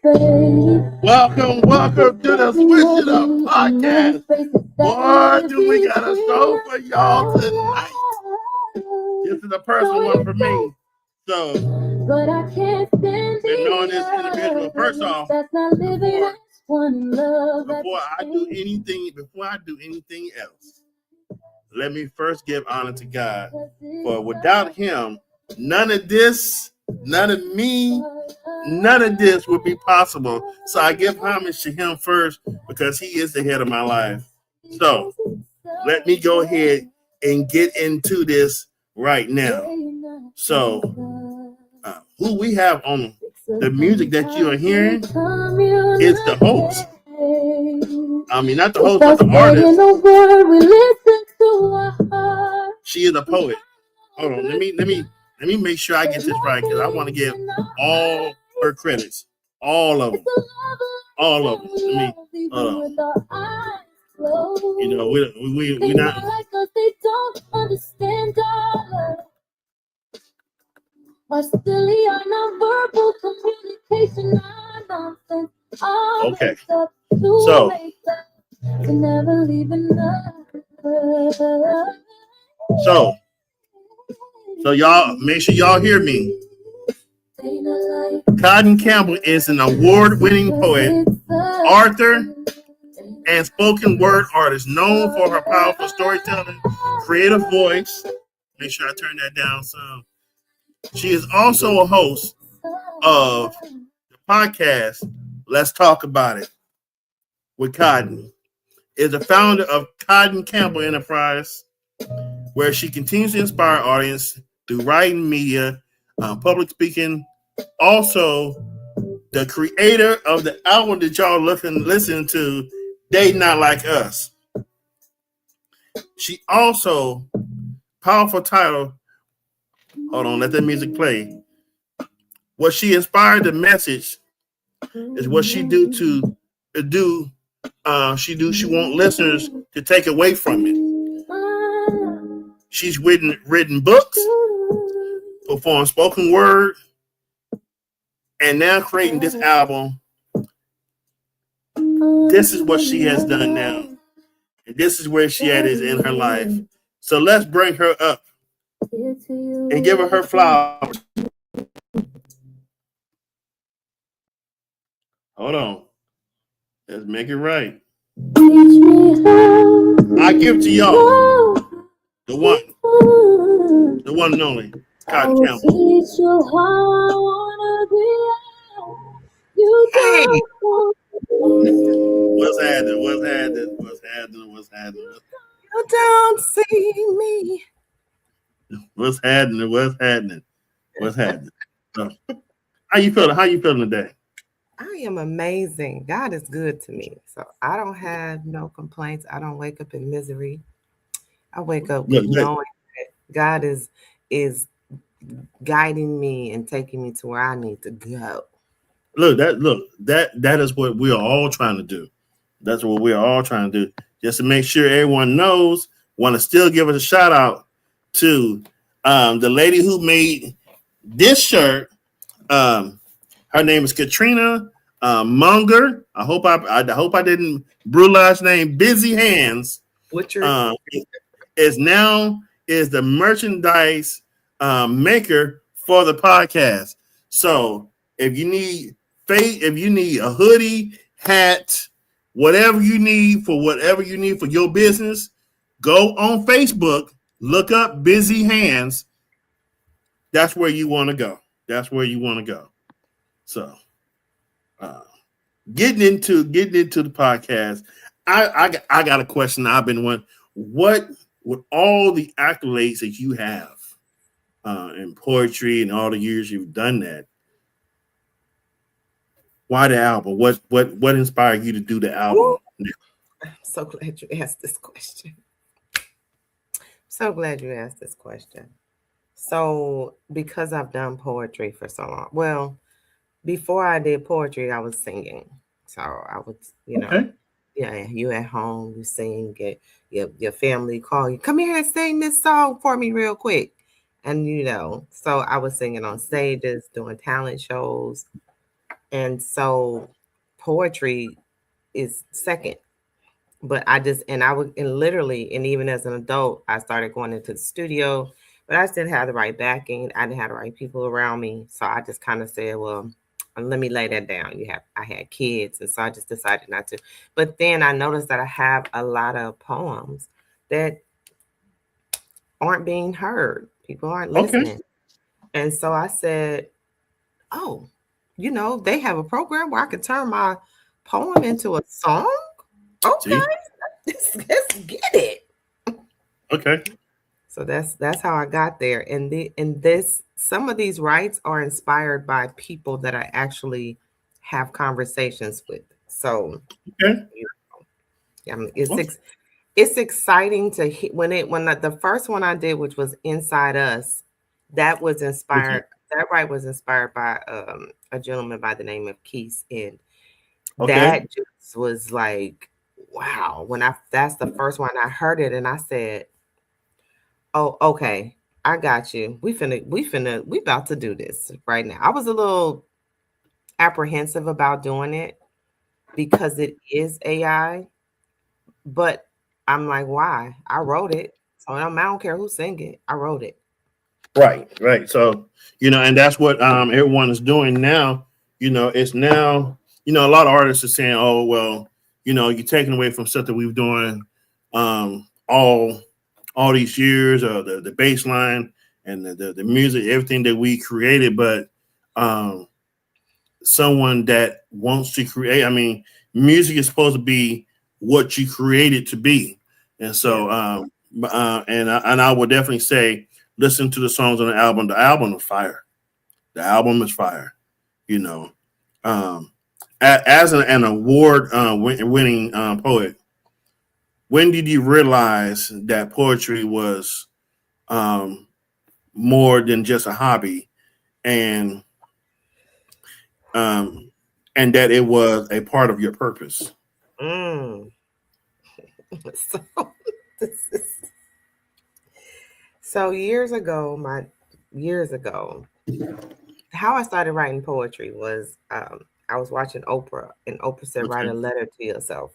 Welcome to the Switch It Up podcast. Boy, do we got a show for y'all tonight. This is a personal one for me. So, been knowing this individual. First off, before I do anything else, let me first give honor to God. For without Him, none of this, none of me, none of this would be possible. So I give homage to Him first because He is the head of my life. So let me go ahead and get into this right now. So, who we have on the music that you are hearing is the host. I mean, not the host, but the artist. She is a poet. Hold on, let me make sure I get this right because I want to give all her credits, all of them. Let me hold on. You know, we not. Okay. So y'all make sure y'all hear me. Cotton Campbell is an award-winning poet, author, and spoken word artist known for her powerful storytelling, creative voice. Make sure I turn that down some. She is also a host of the podcast Let's Talk About It with Cotton. Is the founder of Cotton Campbell Enterprise, where she continues to inspire audience through writing, media, public speaking. Also, the creator of the album that y'all listen to, They Not Like Us. She also, powerful title, hold on, let that music play. What she inspired the message is what she she want listeners to take away from it. She's written books, performed spoken word, and now creating this album. This is what she has done now. And this is where she at is in her life. So let's bring her up and give her flowers. Hold on. Let's make it right. I give to y'all the one and only, Cotton Campbell. Hey. What's happening? You don't see me. What's happening? So, how you feeling today? I am amazing. God is good to me. So I don't have no complaints. I don't wake up in misery. I wake up knowing that God is guiding me and taking me to where I need to go. That is what we are all trying to do. That's what we're all trying to do. Just to make sure everyone knows, want to still give us a shout out to the lady who made this shirt. Her name is Katrina Munger. I hope I didn't brutalize name. Busy Hands. Is the merchandise maker for the podcast. So if you need a hoodie, hat, whatever you need for your business, go on Facebook, look up Busy Hands. That's where you want to go. So, getting into the podcast, I got a question. I've been wondering, what with all the accolades that you have in poetry and all the years you've done that, why the album? What inspired you to do the album? I'm so glad you asked this question. So, because I've done poetry for so long, well, before I did poetry, I was singing. So I would, okay. Yeah, you at home, you sing, your family call you, come here and sing this song for me real quick. And so I was singing on stages, doing talent shows. And so poetry is second. But I just, and I would, and literally, and even as an adult, I started going into the studio, but I didn't have the right backing. I didn't have the right people around me. So I just kind of said, well, let me lay that down. I had kids. And so I just decided not to. But then I noticed that I have a lot of poems that aren't being heard. People aren't listening. Okay. And so I said, oh, they have a program where I can turn my poem into a song. Okay. Let's get it. Okay. So that's how I got there. And some of these rights are inspired by people that I actually have conversations with. So okay. It's exciting to hit when the first one I did, which was Inside Us, that was inspired. That right was inspired by a gentleman by the name of Keith, and that just was like, wow. That's the first one I heard it, and I said, oh, okay, I got you. We about to do this right now. I was a little apprehensive about doing it because it is AI, but I'm like, why? I wrote it. So I don't care who sing it. I wrote it. Right. So, and that's what everyone is doing now. It's now, a lot of artists are saying, oh, well, you're taking away from stuff that we've doing all these years, the bass line and the music, everything that we created. But someone that wants to create, I mean, music is supposed to be what you create it to be. And so, and I would definitely say, listen to the songs on the album. The album is fire. The album is fire. As an award winning poet, when did you realize that poetry was more than just a hobby, and that it was a part of your purpose? So years ago, how I started writing poetry was I was watching Oprah, and Oprah said, write a letter to yourself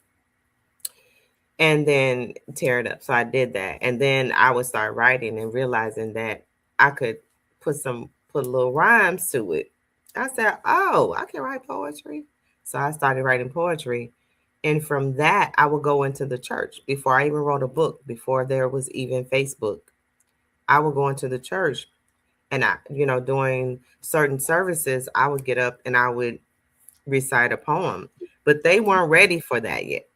and then tear it up. So I did that. And then I would start writing and realizing that I could put little rhymes to it. I said, oh, I can write poetry. So I started writing poetry. And from that, I would go into the church before I even wrote a book, before there was even Facebook. I would go into the church, and doing certain services, I would get up and I would recite a poem, but they weren't ready for that yet.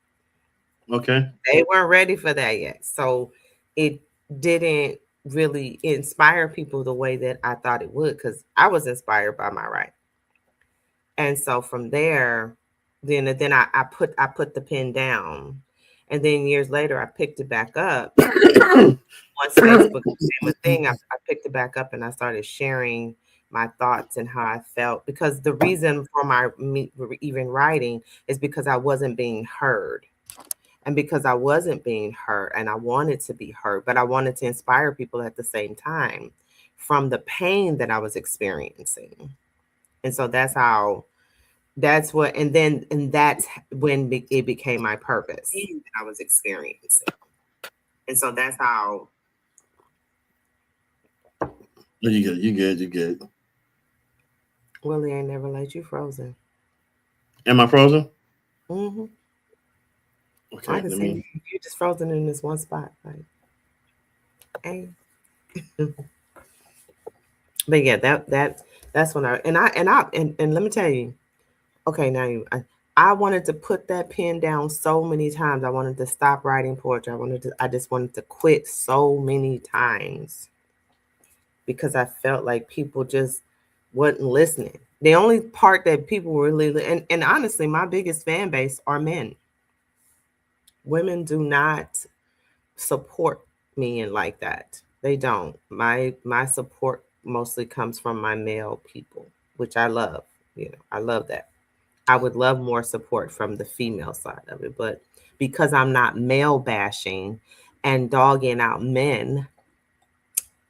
Okay. They weren't ready for that yet. So it didn't really inspire people the way that I thought it would, because I was inspired by my writing. And so from there, then I put the pen down. And then years later, I picked it back up. Once Facebook became a thing, I picked it back up and I started sharing my thoughts and how I felt. Because the reason for me even writing is because I wasn't being heard. And because I wasn't being heard and I wanted to be heard, but I wanted to inspire people at the same time from the pain that I was experiencing. And so that's when it became my purpose that I was experiencing. And so that's how. You good. Willie, I never let you frozen. Am I frozen? Mm-hmm. Okay, I can see you just frozen in this one spot. Like, hey. But yeah, that's when and let me tell you, okay, now I wanted to put that pen down so many times. I wanted to stop writing poetry. I just wanted to quit so many times because I felt like people just wasn't listening. The only part that people were really, and honestly, my biggest fan base are men. Women do not support me and like that. They don't. My support mostly comes from my male people, which I love. I love that. I would love more support from the female side of it, but because I'm not male bashing and dogging out men,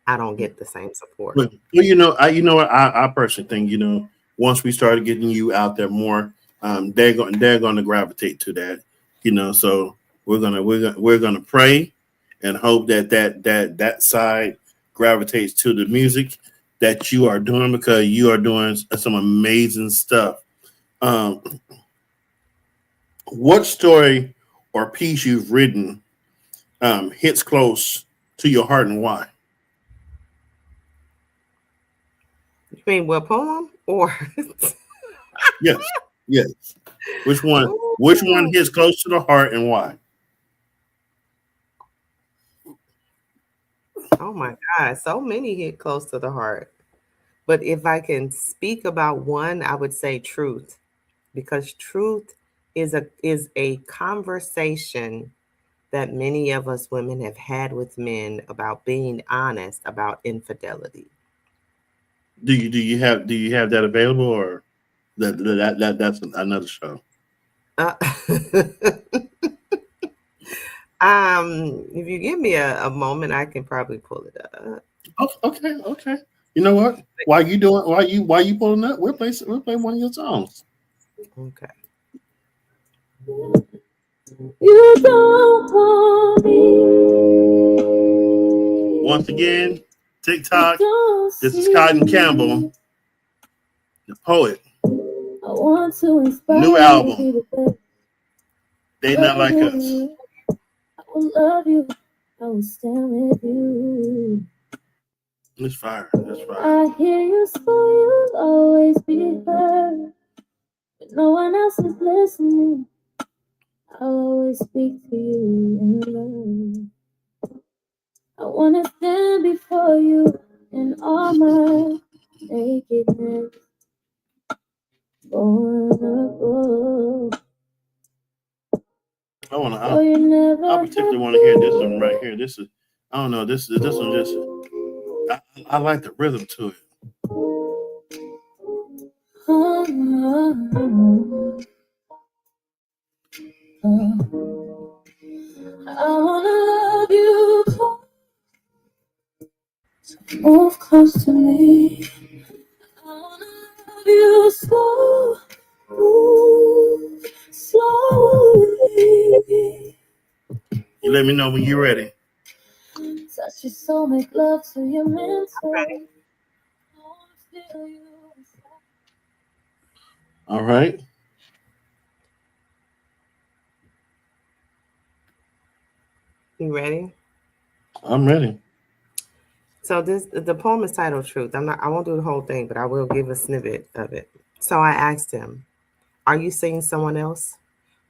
I don't get the same support. But I personally think once we started getting you out there more, they're going to gravitate to that, So we're gonna pray and hope that side gravitates to the music that you are doing, because you are doing some amazing stuff. What story or piece you've written hits close to your heart, and why? You mean what poem or? Yes. Which one? Which one hits close to the heart, and why? Oh my God, so many hit close to the heart. But if I can speak about one, I would say truth, because truth is a conversation that many of us women have had with men about being honest about infidelity. Do you have that available, or that's another show? If you give me a moment, I can probably pull it up. Okay. You know what? Why you pulling up? We'll play one of your songs. Okay. You don't want me. Once again, TikTok. This is Cotton Campbell, the poet. I want to inspire new album. They Not Like Us. I will love you. I will stand with you. It's fire. That's fire. I hear you, so you'll always be heard. But no one else is listening. I'll always speak to you in love. I want to stand before you in all my nakedness. Vulnerable. I particularly want to hear this one right here. This is, I don't know, this one just, I like the rhythm to it. I wanna love you close. Move close to me. I wanna love you slow. Move slowly. You let me know when you're ready. Touch your soul, make love to your mental. Okay. All right. You ready? I'm ready. So the poem is titled Truth. I won't do the whole thing, but I will give a snippet of it. So I asked him, "Are you seeing someone else?"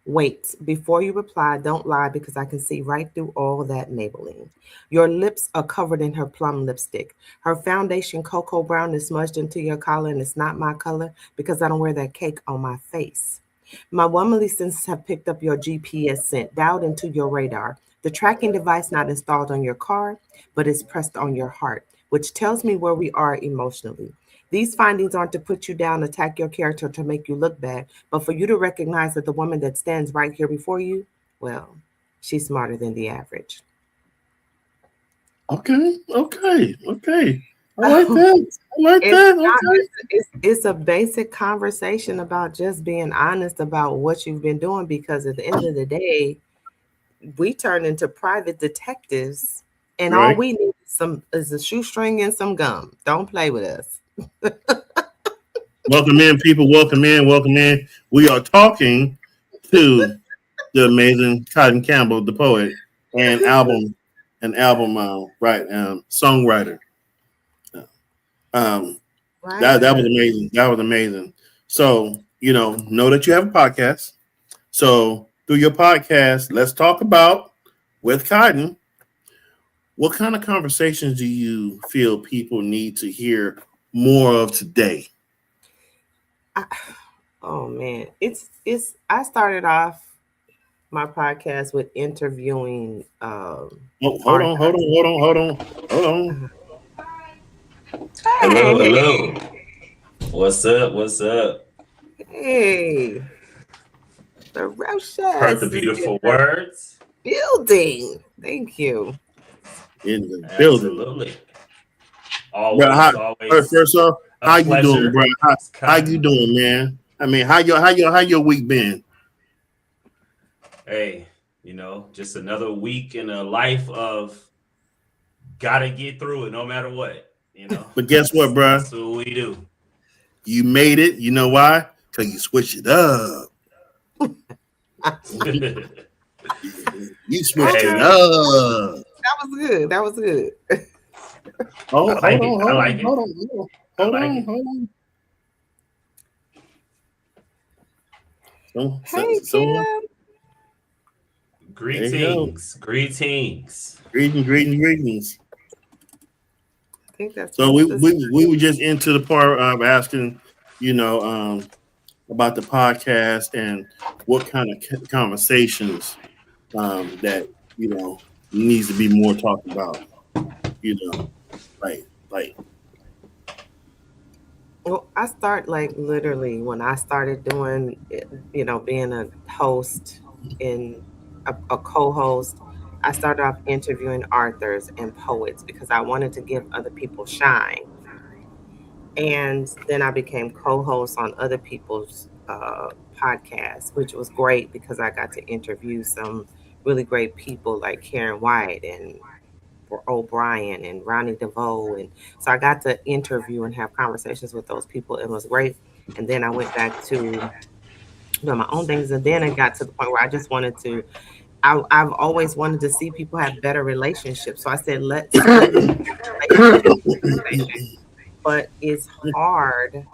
Wait, before you reply, don't lie, because I can see right through all that Maybelline. Your lips are covered in her plum lipstick. Her foundation cocoa brown is smudged into your collar, and it's not my color because I don't wear that cake on my face. My womanly senses have picked up your GPS scent, dialed into your radar. The tracking device not installed on your car, but is pressed on your heart, which tells me where we are emotionally. These findings aren't to put you down, attack your character, to make you look bad, but for you to recognize that the woman that stands right here before you, well, she's smarter than the average. Okay. I like that. It's a basic conversation about just being honest about what you've been doing, because at the end of the day, we turn into private detectives, and all we need is a shoestring and some gum. Don't play with us. Welcome in, people. Welcome in. We are talking to the amazing Cotton Campbell, the poet and album songwriter. That was amazing. That was amazing. So, know that you have a podcast. So through your podcast, let's talk about with Cotton. What kind of conversations do you feel people need to hear more of today? Oh man, it's I started off my podcast with interviewing. Hold on. Hello. What's up? Hey, ferocious. Heard the beautiful words. Building. Thank you. In the building. Absolutely. Always. First off, How you doing, bro? How Kind. you doing, man? I mean, how your week been? Hey, just another week in a life of gotta get through it no matter what. But guess what, bro? That's what we do. You made it. You know why? Because you switched it up. You switched it up. That was good. Hold on. Hey, Kim. Greetings. Greetings. I think that's so we were just into the part of asking, about the podcast and what kind of conversations that needs to be more talked about. Like. Well, I start literally when I started doing, being a host and a co-host. I started off interviewing authors and poets because I wanted to give other people shine. And then I became co-host on other people's podcasts, which was great because I got to interview some really great people like Karen White and O'Brien and Ronnie DeVoe. And so I got to interview and have conversations with those people. It was great. And then I went back to my own things. And then it got to the point where I just wanted to, I've always wanted to see people have better relationships. So I said, let's but it's hard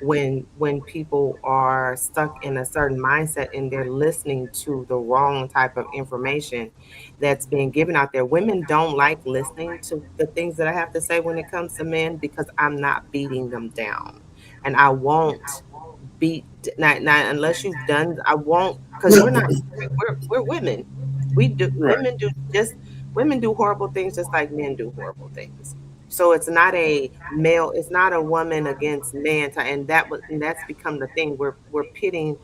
when people are stuck in a certain mindset and they're listening to the wrong type of information that's being given out there. Women don't like listening to the things that I have to say when it comes to men because I'm not beating them down. And I won't beat not unless you've done. I won't, because we're women. We do right. Women do horrible things just like men do horrible things. So it's not a male, it's not a woman against man, and that's become the thing. We're pitting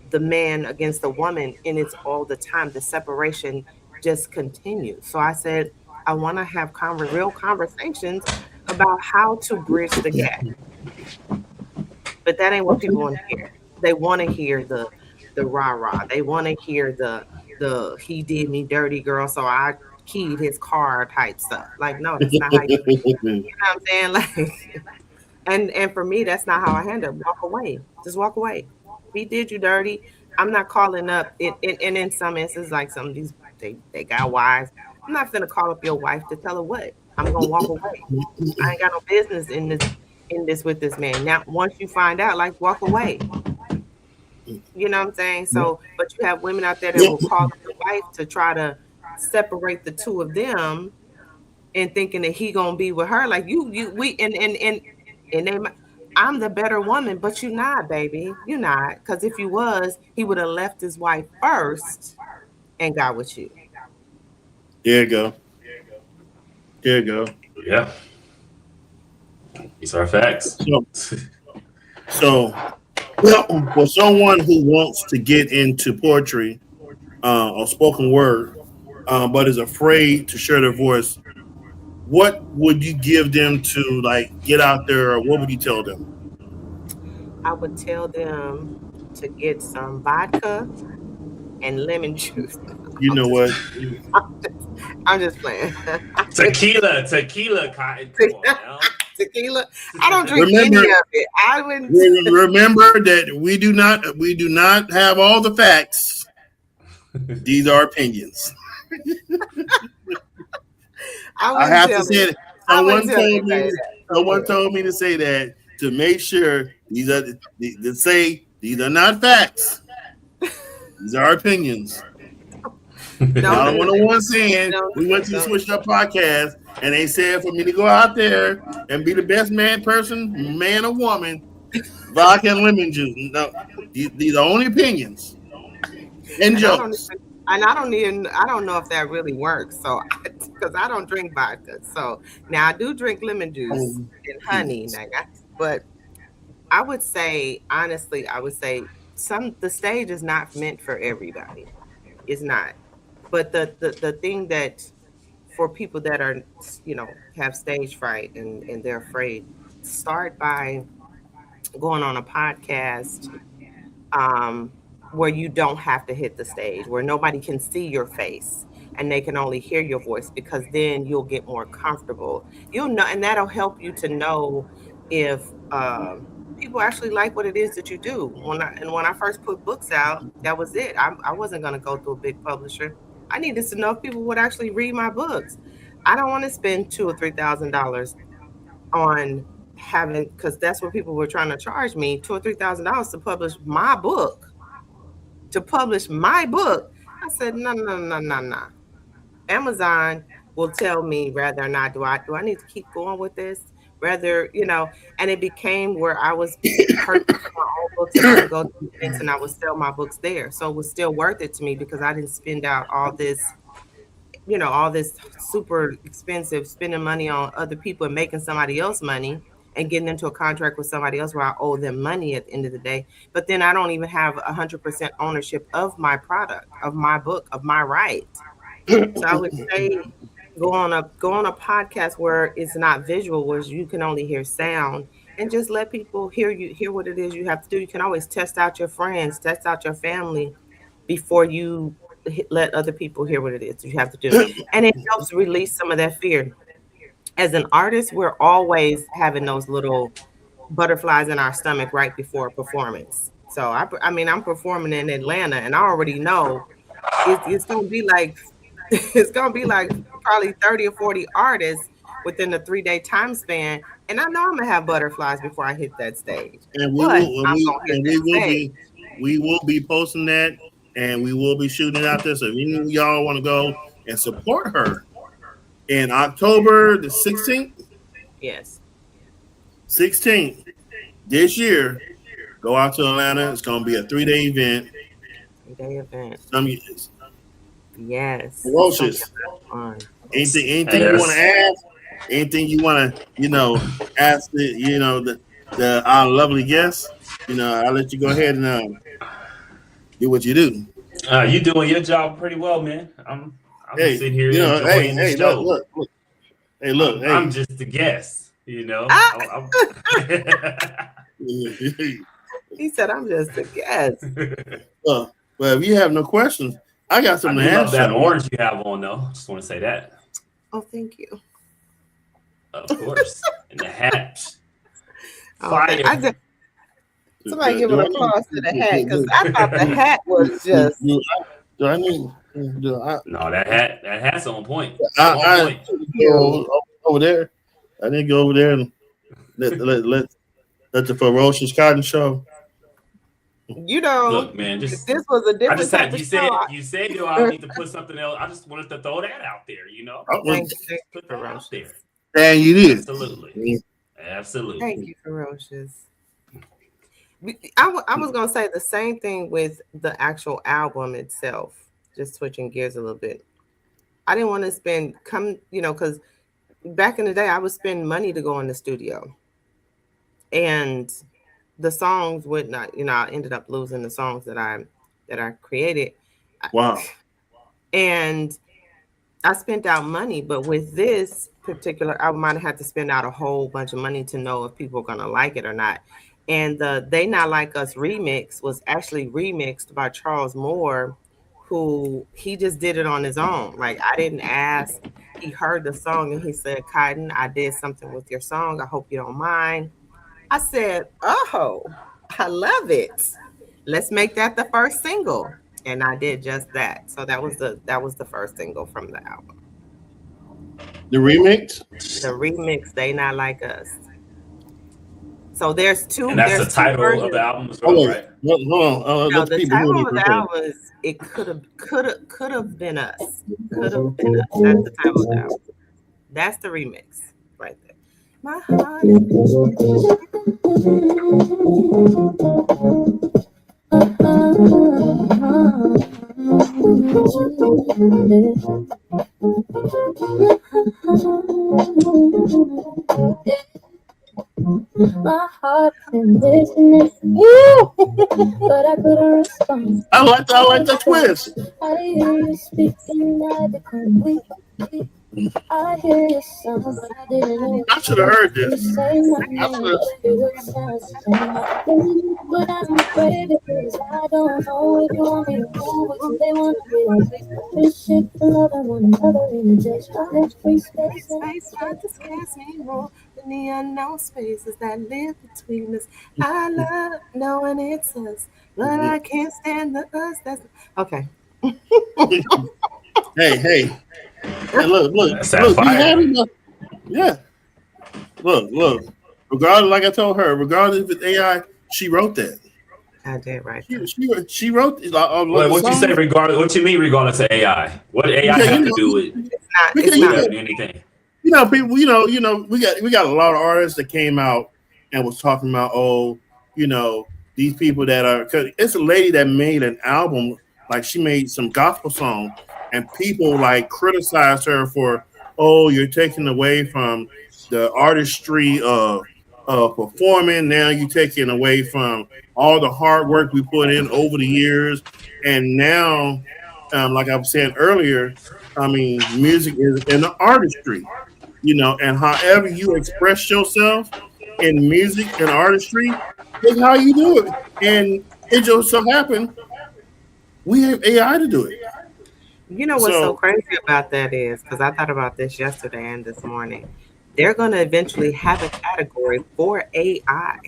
the man against the woman, and it's all the time. The separation just continues. So I said I want to have real conversations about how to bridge the gap. But that ain't what people want to hear. They want to hear the rah-rah. They want to hear the he did me dirty, girl, so I keyed his car type stuff. Like, no, that's not how you do it. You know what I'm saying? Like, and for me, that's not how I handle it. Walk away. Just walk away. He did you dirty. I'm not calling up. And in some instances, like some of these, they got wives. I'm not gonna call up your wife to tell her what. I'm gonna walk away. I ain't got no business in this with this man. Now, once you find out, like, walk away. You know what I'm saying? So, but you have women out there that will call up the wife to try to separate the two of them, and thinking that he gonna be with her. Like I'm the better woman, but you're not, baby. You're not, because if you was, he would have left his wife first and got with you. There you go. Yeah, these are facts. So for someone who wants to get into poetry or spoken word, but is afraid to share their voice, what would you give them to get out there, or what would you tell them? I would tell them to get some vodka and lemon juice. You know what? I'm just playing. Tequila, Cotton. Come on, tequila. I don't drink any of it. I wouldn't. Remember that we do not have all the facts. These are opinions. I have to say that. Someone told me to say that to make sure these are not facts. These are opinions. I don't want no one saying we went to the Switch Up podcast and they said for me to go out there and be the best man or woman, vodka and lemon juice. No, these are only opinions and jokes. I don't know if that really works. So, because I don't drink vodka. So now I do drink lemon juice and honey. But I would say, honestly, the stage is not meant for everybody. It's not. But the thing that for people that are, have stage fright and they're afraid, start by going on a podcast where you don't have to hit the stage, where nobody can see your face and they can only hear your voice, because then you'll get more comfortable. You'll know, and that'll help you to know if people actually like what it is that you do. When I first put books out, that was it. I wasn't going to go through a big publisher. I needed to know if people would actually read my books. I don't want to spend $2,000 or $3,000 on having, because that's what people were trying to charge me, $2,000 or $3,000 to publish my book. I said, no. Amazon will tell me rather or not, do I need to keep going with this? Rather, and it became where I was purchasing my own books, and I would go to events and I would sell my books there. So it was still worth it to me, because I didn't spend out all this super expensive, spending money on other people and making somebody else money and getting into a contract with somebody else where I owe them money at the end of the day. But then I don't even have 100% ownership of my product, of my book, of my right. So I would say go on a podcast where it's not visual, where you can only hear sound, and just let people hear what it is you have to do. You can always test out your friends, test out your family before you let other people hear what it is you have to do. And it helps release some of that fear. As an artist, we're always having those little butterflies in our stomach right before a performance. So I'm performing in Atlanta, and I already know it's gonna be like probably 30 or 40 artists within the 3-day time span, and I know I'm gonna have butterflies before I hit that stage. And we will be posting that, and we will be shooting it out there. So if any of y'all want to go and support her in October the 16th, yes, 16th this year, go out to Atlanta. It's going to be a 3-day event. 3-day event. Yes. Ferocious. Anything you want to ask? Anything you want to, ask our lovely guests? I'll let you go ahead and do what you do. You doing your job pretty well, man. I'm sitting here enjoying the show. Look. I'm just a guest, He said, "I'm just a guest." Well, if you have no questions, I got something to ask. That orange you have on, though. Just want to say that. Oh, thank you. Of course, and the hat. Fire. Somebody give an applause to the hat, because I thought the hat was just. No, that hat's on point. I go over there. I need to go over there and let the Ferocious Cotton show. Look, man, this was a different type of show. You said I need to put something else. I just wanted to throw that out there. Put that out there. And you did. Absolutely. Thank you, Ferocious. I was gonna say the same thing with the actual album itself. Just switching gears a little bit. I didn't want to spend because back in the day I would spend money to go in the studio, and the songs would not. I ended up losing the songs that I created. Wow. And I spent out money, but with this particular album, I had to spend out a whole bunch of money to know if people are gonna like it or not. And the They Not Like Us remix was actually remixed by Charles Moore, who he just did it on his own. Like, I didn't ask. He heard the song and he said, "Cotton, I did something with your song. I hope you don't mind." I said, "Oh, I love it. Let's make that the first single." And I did just that. So that was the first single from the album. The remix? The remix, They Not Like Us. So there's two. And that's the title of the album as well, right? Hold on. No, the title of the album is "It Could Have Been Us." Could have been us. That's the title of the album. That's the remix right there. My heart My heart been listening, but I couldn't respond. I like the twist. I hear you speaking, I become weak. I hear your song, but I didn't know I should have heard you this. say my I name. should It sounds the same, but I'm afraid because I don't know if you want me to move or do they want to be like this shit for loving one another in a just let free space. Space trying to scares me more than the unknown spaces that live between us. I love knowing it's us, but I can't stand the us. That's okay. hey, and look, That's that be fire. happy. Yeah, look. Regardless, like I told her, regardless if it's AI, she wrote that. I did right there. She wrote What you say regardless? What you mean regardless of AI? What AI Yeah, have to do with It's not. anything? People, we got a lot of artists that came out and was talking about, these people that are, cause it's a lady that made an album, like she made some gospel song, and people like criticized her for, oh, you're taking away from the artistry of performing. Now you're taking away from all the hard work we put in over the years, and now, like I was saying earlier, I mean, music is an artistry, and however you express yourself in music and artistry is how you do it. And it just so happened we have AI to do it. You know what's so crazy about that is because I thought about this yesterday and this morning. They're going to eventually have a category for AI.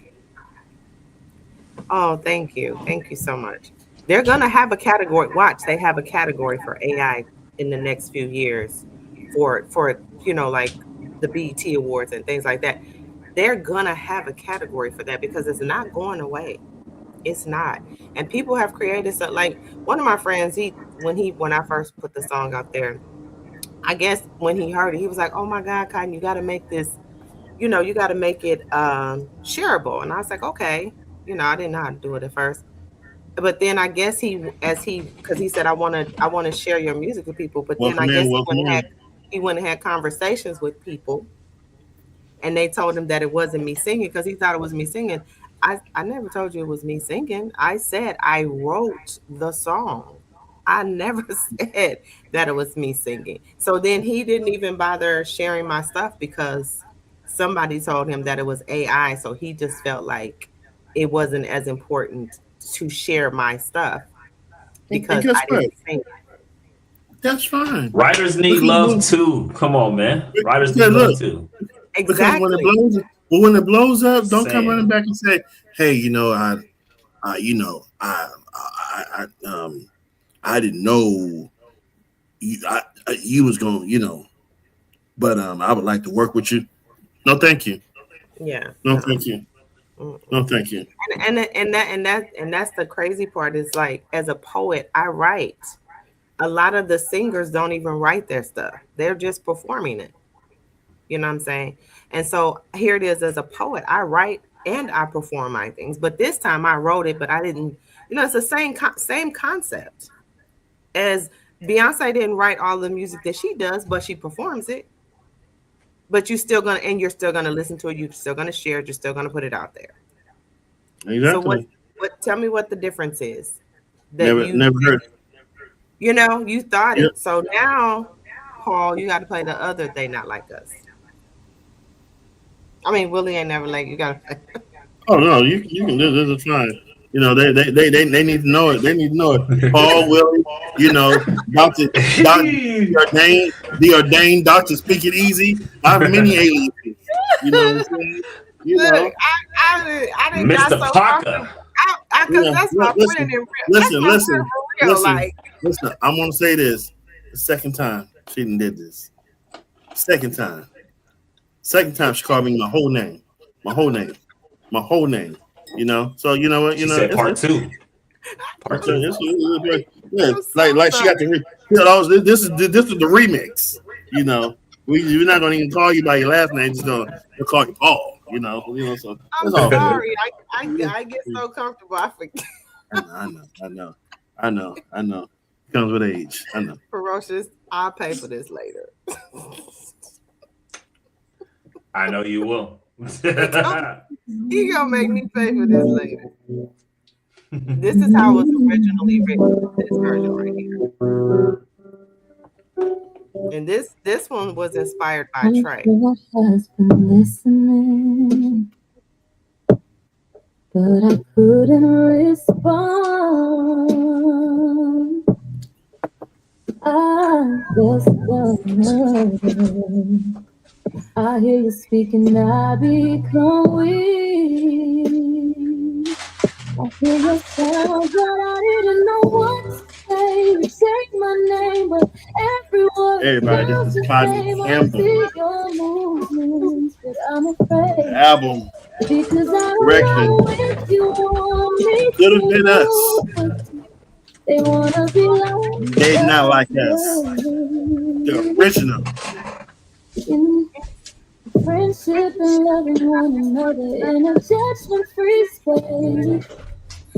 Oh, thank you. Thank you so much. They're going to have a category. Watch, they have a category for AI in the next few years for like the BET Awards and things like that. They're going to have a category for that because it's not going away. It's not. And people have created some, like one of my friends, when I first put the song out there, I guess when he heard it, he was like, "Oh my God, Cotton, you got to make this, you got to make it shareable." And I was like, "Okay." I didn't know how to do it at first, but then I guess because he said, I want to share your music with people. But then I guess he went and had conversations with people, and they told him that it wasn't me singing because he thought it was me singing. I never told you it was me singing. I said I wrote the song. I never said that it was me singing. So then he didn't even bother sharing my stuff because somebody told him that it was AI. So he just felt like it wasn't as important to share my stuff because I didn't sing it. That's fine. Writers need love too. Come on, man. Writers need love too. Exactly. Because when it blows up, don't come running back and say, "Hey, I didn't know you was going, but I would like to work with you." No, thank you. Yeah. No, thank you. No, thank you. And that's the crazy part is like, as a poet, I write. A lot of the singers don't even write their stuff. They're just performing it. You know what I'm saying? And so here it is, as a poet, I write and I perform my things. But this time I wrote it, but I didn't, it's the same concept as Beyonce didn't write all the music that she does, but she performs it. But you're still going to listen to it. You're still going to share it. You're still going to put it out there. Exactly. So tell me what the difference is. Never heard. You thought it. So now, Paul, you got to play the other They Not Like Us. I mean, Willie ain't never like, you got to. Oh no, you can do this. Is fine. They need to know it. They need to know it. Paul, Willie, Doctor, the ordained Doctor, speak it easy. I have many aliases. You know what I'm saying? Look, I didn't Mr. got so Parker. Because that's my friend in real. Listen. Like, Listen, I'm gonna say this. The second time she did this. Second time she called me my whole name. So you know what? She said part two. Part two. Yeah, like she got the this is the remix. We're not gonna even call you by your last name. Just gonna call you Paul. So I'm sorry. I get so comfortable. I forget. I know. Comes with age. I know. Ferocious. I'll pay for this later. I know you will. He gonna make me pay for this later. This is how it was originally written. This version right here. And this one was inspired by My Trey. heart has been listening, but I couldn't respond. I just love. I hear you speaking, I become weak. I hear your sound, but I didn't know what to say. You say my name, but every word Everybody, this sounds is the Closet same. I Campbell. see your movements, but I'm afraid Album because I don't correction. know if you want me Could have been us. to. They wanna be like They not like us. The original. Friendship and loving one another in a judgment-free space.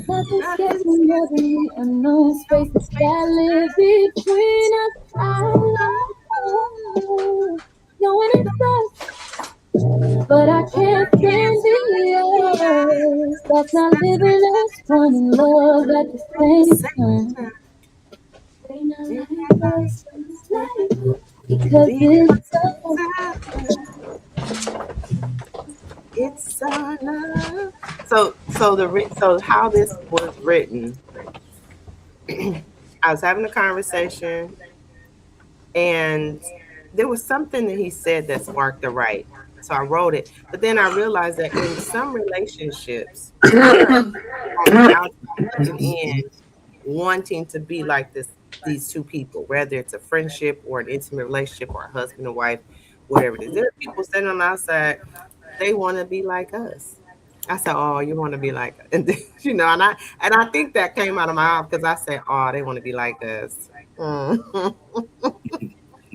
Nothing scares me more than the unknown spaces that live between us. I love knowing it's us, but I can't stand the others. That's not living as one in love at the same time. They not like us, because It's enough. So how this was written. I was having a conversation, and there was something that he said that sparked the right. So I wrote it, but then I realized that in some relationships, we're on the outside looking in, wanting to be like these two people, whether it's a friendship or an intimate relationship or a husband and wife, whatever it is. There are people standing on the outside, they want to be like us. I said, "Oh, you want to be like," and you know, and I think that came out of my mouth because I said, "Oh, they want to be like us," and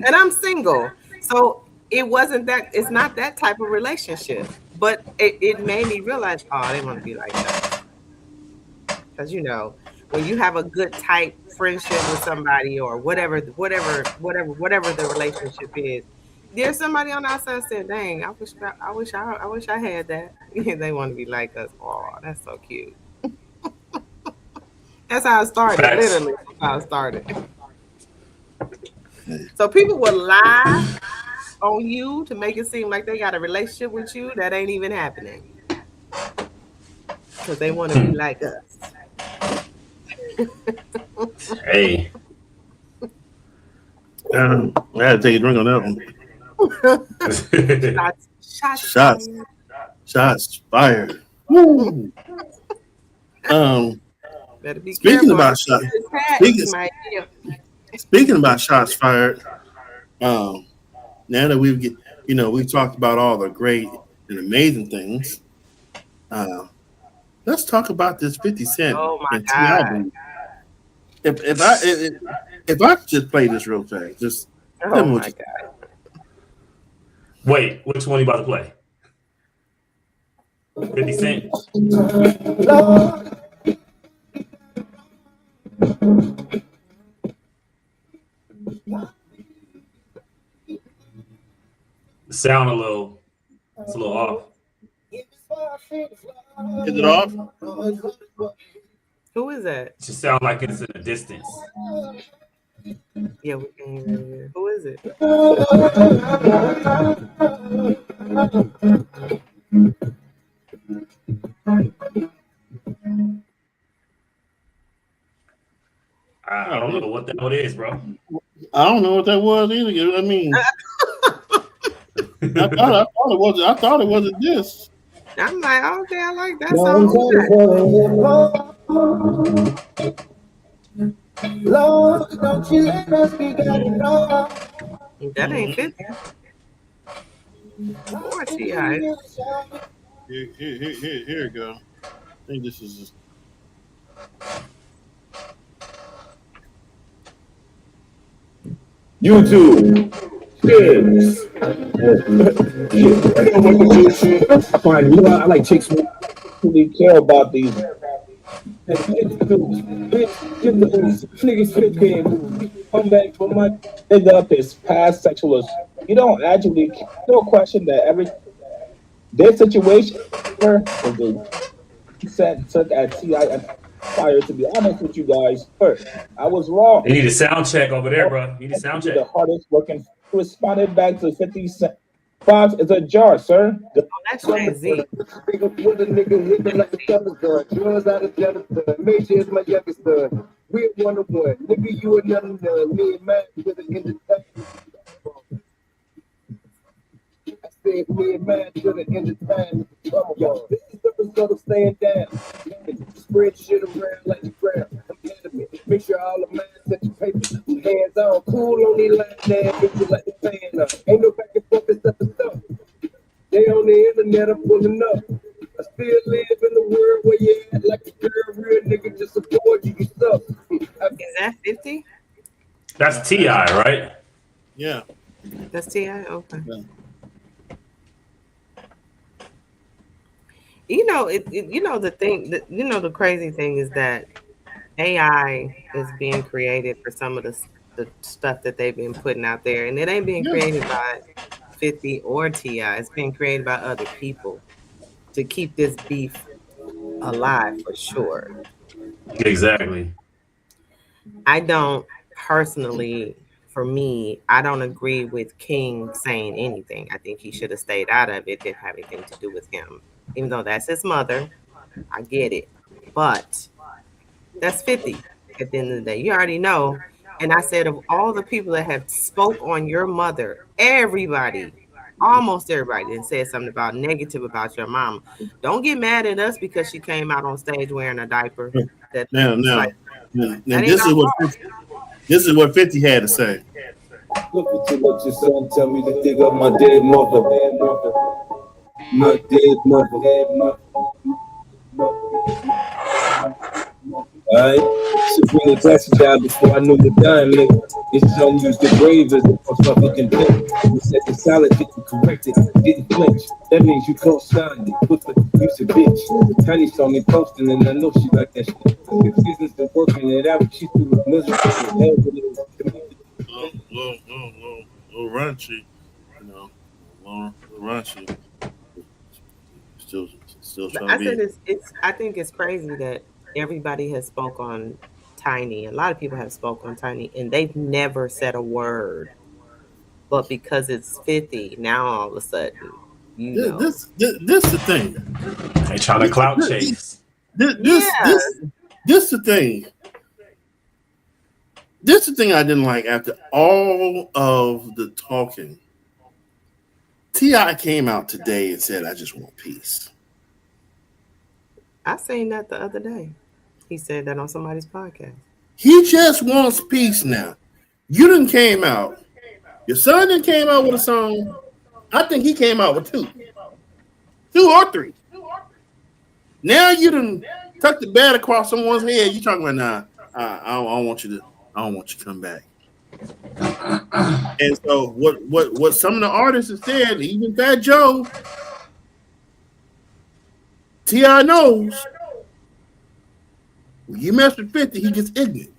I'm single, so it wasn't that. It's not that type of relationship, but it made me realize, oh, they want to be like us, because you know, when you have a good tight friendship with somebody or whatever the relationship is. There's somebody on the outside saying, "Dang, I wish I had that." They want to be like us. Oh, that's so cute. That's how it started. Facts. Literally, that's how it started. So people will lie on you to make it seem like they got a relationship with you that ain't even happening because they want to be like us. Hey, I had to take a drink on that one. Shots fired. Woo. Better be Speaking careful. about shots, speaking about shots fired. Now that we've talked about all the great and amazing things. Let's talk about this 50 Cent Oh my and T God. album. If I could just play this real fast, just Oh my God. wait, which one you about to play? 50 Cent? The sound it's a little off. Is it off? Who is that? It just sounds like it's in the distance. Yeah, we can hear it. Who is it? I don't know what the hell it is, bro. I don't know what that was either. I mean, I thought it wasn't this. I'm like, okay, I like that song. Lord, don't you let us be getting wrong. That ain't 50. Or T.I. Here we go. I think this is just... YouTube. Kids. Fine, you know, I like chicks who really care about these. Niggas come back from my end up as past sexual. You don't question that their situation took at T.I. fire, to be honest with you guys. But I was wrong. They need a sound check over there, bro. You need a sound check. The hardest working responded back to 50 Cent. Fox is a jar, sir. That's Jay-Z. With a nigga hitting like a feather gun. Drugs out of Jennifer. Major is my youngest son. We're 1-1. Nigga, you another none. Me and Matt with an entertainment. I said me and Matt with an entertainment. Yo, this is the result of staying down. Spread shit around like the ground. I'm adamant. Make sure all the minds that you pay hands on. Cool on these lines now. Bitches like the fan up. Ain't no back and forth except for stuff. They on the internet, I'm pulling up. I still live in the world where you act like a girl, real nigga, just support you, you suck. Is that 50? That's T.I., right? Yeah. That's T.I.? Okay. Yeah. You know, the crazy thing is that AI is being created for some of the stuff that they've been putting out there, and it ain't being created by 50 or T.I. It's being created by other people to keep this beef alive for sure. Exactly. I don't personally, for me, I don't agree with King saying anything. I think he should have stayed out of it. It didn't have anything to do with him. Even though that's his mother, I get it. But that's 50 at the end of the day. You already know. And I said, of all the people that have spoke on your mother, everybody, almost everybody, and said something about negative about your mom. Don't get mad at us because she came out on stage wearing a diaper. Now, this is what 50 had to say. Look at you, let your son tell me to dig up my dead mother. My dead mother. Alright, so bring a taxi job before I knew the dime, nigga. This son used the grave as a fucking thing. You said the solid didn't correct it, didn't flinch. That means you co-signed it. Put the use a bitch. Tiny saw me posting and I know she like that shit. If season's been working it out, she threw the miserable. Little raunchy, you know, little raunchy. Still trying to be. I think it's crazy that everybody has spoke on Tiny. A lot of people have spoke on Tiny, and they've never said a word. But because it's 50, now all of a sudden, you know. This the thing. They trying to clout chase. This the thing. This the thing I didn't like after all of the talking. T.I. came out today and said, I just want peace. I seen that the other day. He said that on somebody's podcast. He just wants peace now. You done came out. Your son done came out with a song. I think he came out with 2 or 3. Now you done tucked the bat across someone's head. You talking about I don't want you to come back. And so what some of the artists have said, even Fat Joe, T.I. knows when you mess with 50, he gets ignorant.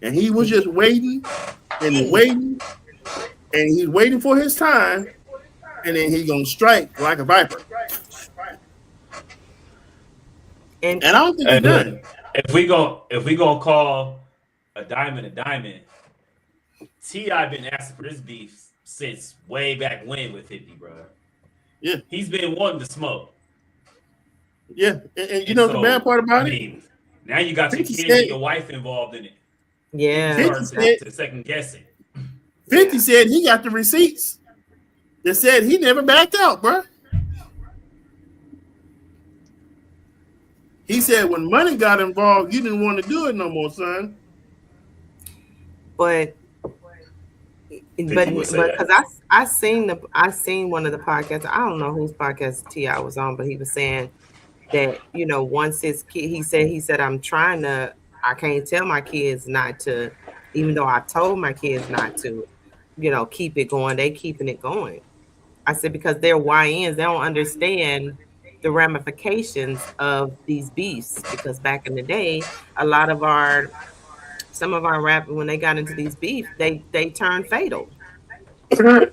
And he was just waiting and waiting, and he's waiting for his time, and then he's gonna strike like a viper. And I don't think he's done. If we gonna call a diamond, T.I. been asking for this beef since way back when with 50, bro. Yeah, he's been wanting to smoke. Yeah, and you know the bad part about it. Now you got your kid and your wife involved in it. Yeah, to second guessing. 50 said he got the receipts that said he never backed out, bro. He said when money got involved, you didn't want to do it no more, son. But because I seen one of the podcasts. I don't know whose podcast T.I. was on, but he was saying that, you know, once his kid, he said I can't tell my kids not to, even though I told my kids not to, you know, keep it going. They keeping it going. I said because they're YNs, they don't understand the ramifications of these beefs. Because back in the day, some of our rappers, when they got into these beef, they turned fatal. I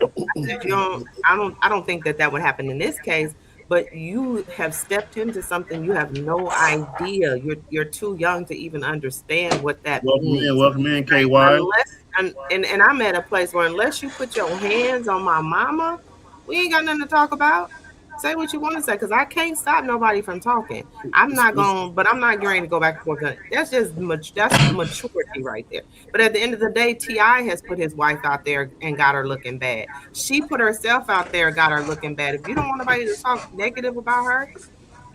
don't think that would happen in this case. but you have stepped into something you have no idea. You're too young to even understand what that means. Welcome in, KY. And I'm at a place where unless you put your hands on my mama, we ain't got nothing to talk about. Say what you want to say, because I can't stop nobody from talking. I'm not going to go back and forth. That's just that's maturity right there. But at the end of the day, T.I. has put his wife out there and got her looking bad. She put herself out there and got her looking bad. If you don't want nobody to talk negative about her,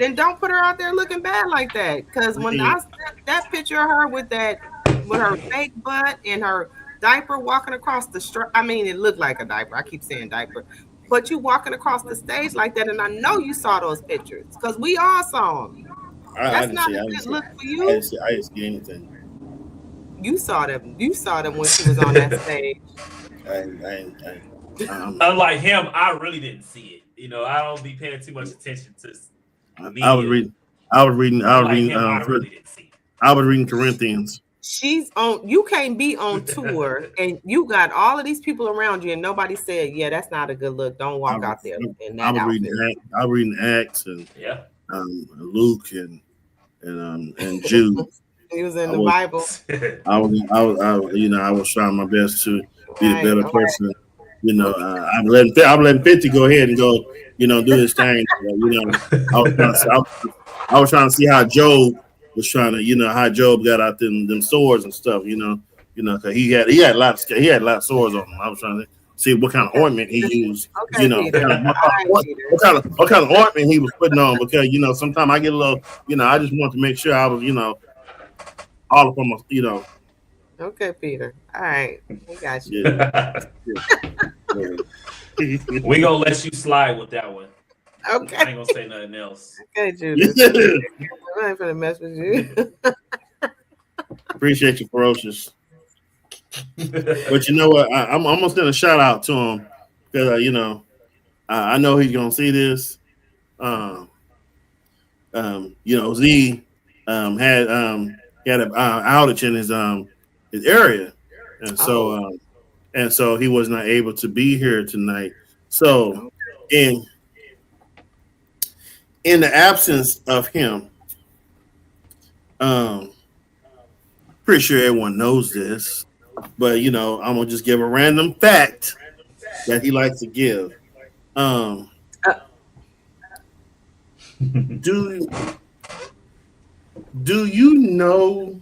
then don't put her out there looking bad like that. Because when I that picture of her with her fake butt and her diaper walking across the street, I mean, it looked like a diaper. I keep saying diaper. But you walking across the stage like that, and I know you saw those pictures because we all saw them. That's not a good look for you. I didn't see anything. You saw them. You saw them when she was on that stage. Unlike him, I really didn't see it. You know, I don't be paying too much attention to. I was reading Corinthians. She's on. You can't be on tour and you got all of these people around you, and nobody said, "Yeah, that's not a good look. Don't walk out there in that outfit." I was reading Acts and Luke and Jude. He was in the Bible. I was trying my best to be a better person. You know, I'm letting 50 go ahead and go. You know, do his thing. I was trying to see how Job was trying to, how Job got out them swords and stuff, because he had a lot of swords on him. I was trying to see what kind of ointment he used, what kind of ointment he was putting on, because sometimes I get a little, I just want to make sure I was, all of them, Okay, Peter. All right, we got you. We gonna let you slide with that one. Okay. I ain't gonna say nothing else. Okay, Judas. I ain't gonna mess with you. Appreciate you, Ferocious. But you know what? I'm gonna send a shout out to him because I know he's gonna see this. Z had an outage in his area, and so he was not able to be here tonight. So in the absence of him, pretty sure everyone knows this, but I'm gonna just give a random fact that he likes to give. Do you know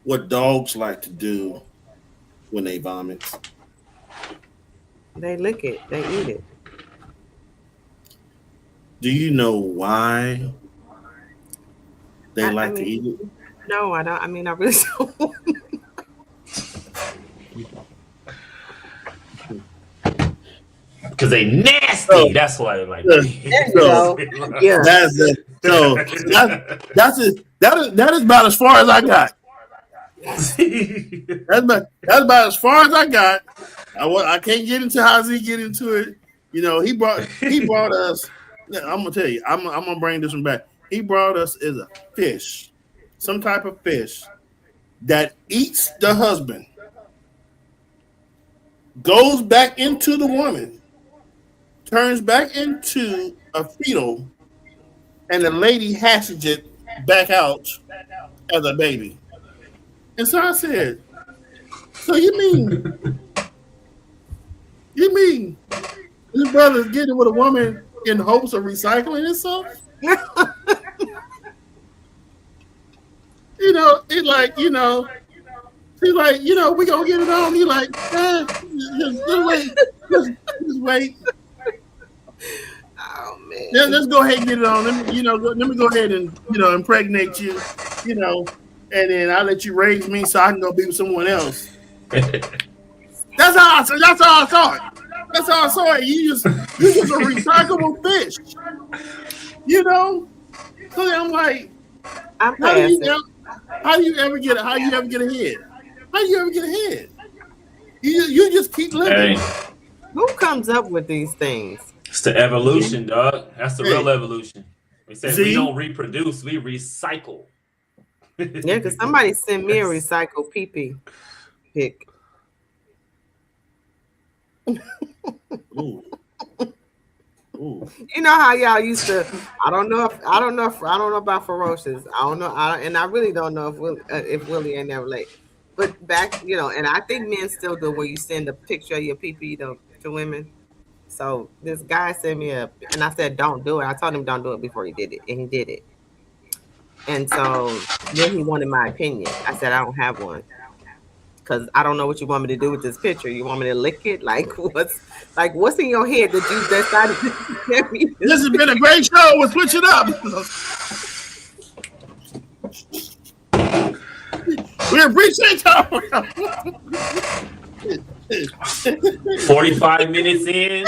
what dogs like to do when they vomit? They lick it. They eat it. Do you know why they like to eat it? No, I don't. I mean, I really don't. Because they nasty. That's why they're like. Yeah. That is about as far as I got. That's about as far as I got. I can't get into how he get into it. He brought us. I'm gonna tell you. I'm gonna bring this one back. He brought us as a fish, some type of fish that eats the husband, goes back into the woman, turns back into a fetal, and the lady hatches it back out as a baby. And so I said, "So you mean this brother's getting with a woman in hopes of recycling itself?" He's like, he's like, we gonna get it on. He's like, just wait. Oh man. Let's go ahead and get it on. Let me go ahead and impregnate you, and then I'll let you raise me so I can go be with someone else. That's how I saw it. That's how I saw it. You just a recyclable fish. So I'm like, how do you ever get ahead? How do you ever get ahead? You just keep living. Hey. Who comes up with these things? It's the evolution, dog. That's the real evolution. We say we don't reproduce, we recycle. Yeah, because somebody sent me a recycled pee-pee pic. Ooh. You know how y'all used to. I don't know about Ferocious. I don't know. And I really don't know if Willie ain't never late. But back, and I think men still do where you send a picture of your pee to women. So this guy sent me and I said, don't do it. I told him don't do it before he did it, and he did it. And so then he wanted my opinion. I said, I don't have one. Because I don't know what you want me to do with this picture. You want me to lick it? What's in your head that you decided to send me? This has been a great show. We'll switch it up. We appreciate y'all. 45 minutes in.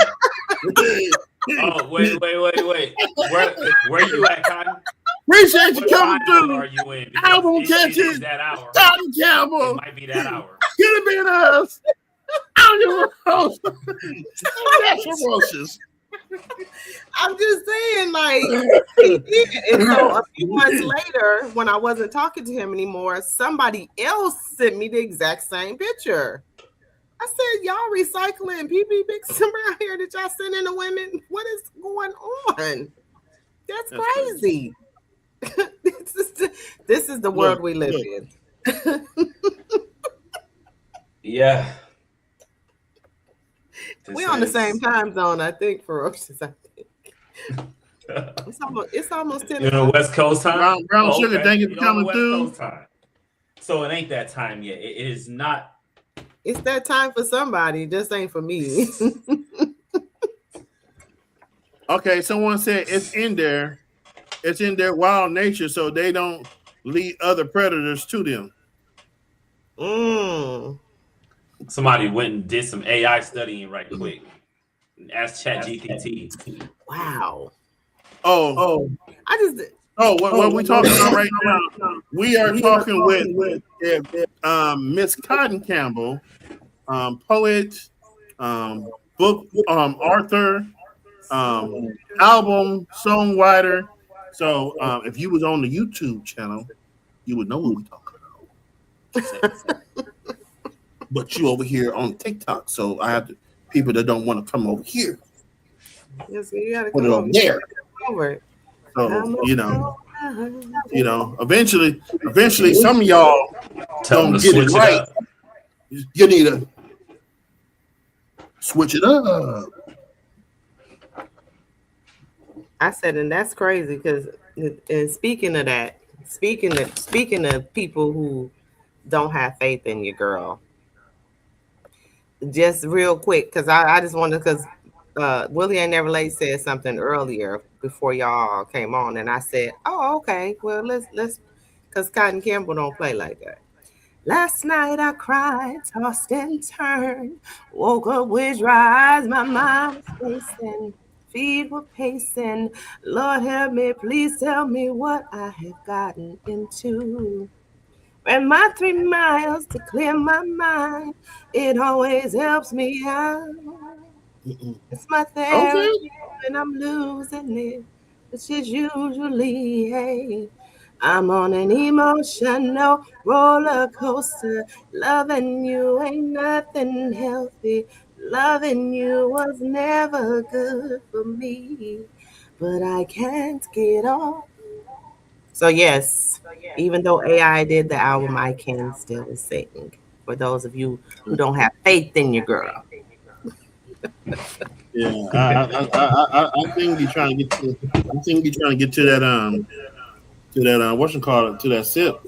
Oh, wait. Where you at, Cotton? Appreciate you What coming time through. are you in? Album It catches. is that hour. Cotton Campbell. It might be that hour. Could have been us. I'm your host. That's Ferocious. I'm just saying, and so a few months later, when I wasn't talking to him anymore, somebody else sent me the exact same picture. I said, y'all recycling pee-pee pics around here that y'all sending to women? What is going on? That's crazy. This is the world we live in. Yeah. We on the same time zone, I think, Ferocious. I think it's almost 10 You know, West Coast time. Brown Sugar, thank you for coming West through. Coast time. So it ain't that time yet. It is not. It's that time for somebody, just ain't for me. Okay, someone said it's in there. It's in their wild nature, so they don't lead other predators to them. Somebody went and did some AI studying right quick. Ask ChatGPT. Wow. What we talking about right now? We are talking with Miss Cotton Campbell, poet, book author, album songwriter. So if you was on the YouTube channel, you would know what we talking about. But you over here on TikTok, so I have people that don't want to come over here. Yes, you gotta put come it over there. Over. So eventually, some of y'all don't get it right. You need to switch it up. I said, and that's crazy because, and speaking of people who don't have faith in your girl, just real quick, because I just wanted, because Willie Ain't Never Late said something earlier before y'all came on, and I said, oh, okay, well, let's, because Cotton Campbell don't play like that. Last night I cried, tossed and turned, woke up with dry eyes, my mind was pacing, feet were pacing. Lord help me, please tell me what I have gotten into. Ran my 3 miles to clear my mind. It always helps me out. It's my therapy when I'm losing it, which is usually, I'm on an emotional roller coaster. Loving you ain't nothing healthy. Loving you was never good for me, but I can't get off. So yes, even though AI did the album, I can still sing. For those of you who don't have faith in your girl. Yeah, I think you're trying to get to. I think you're trying to get to that to that sip.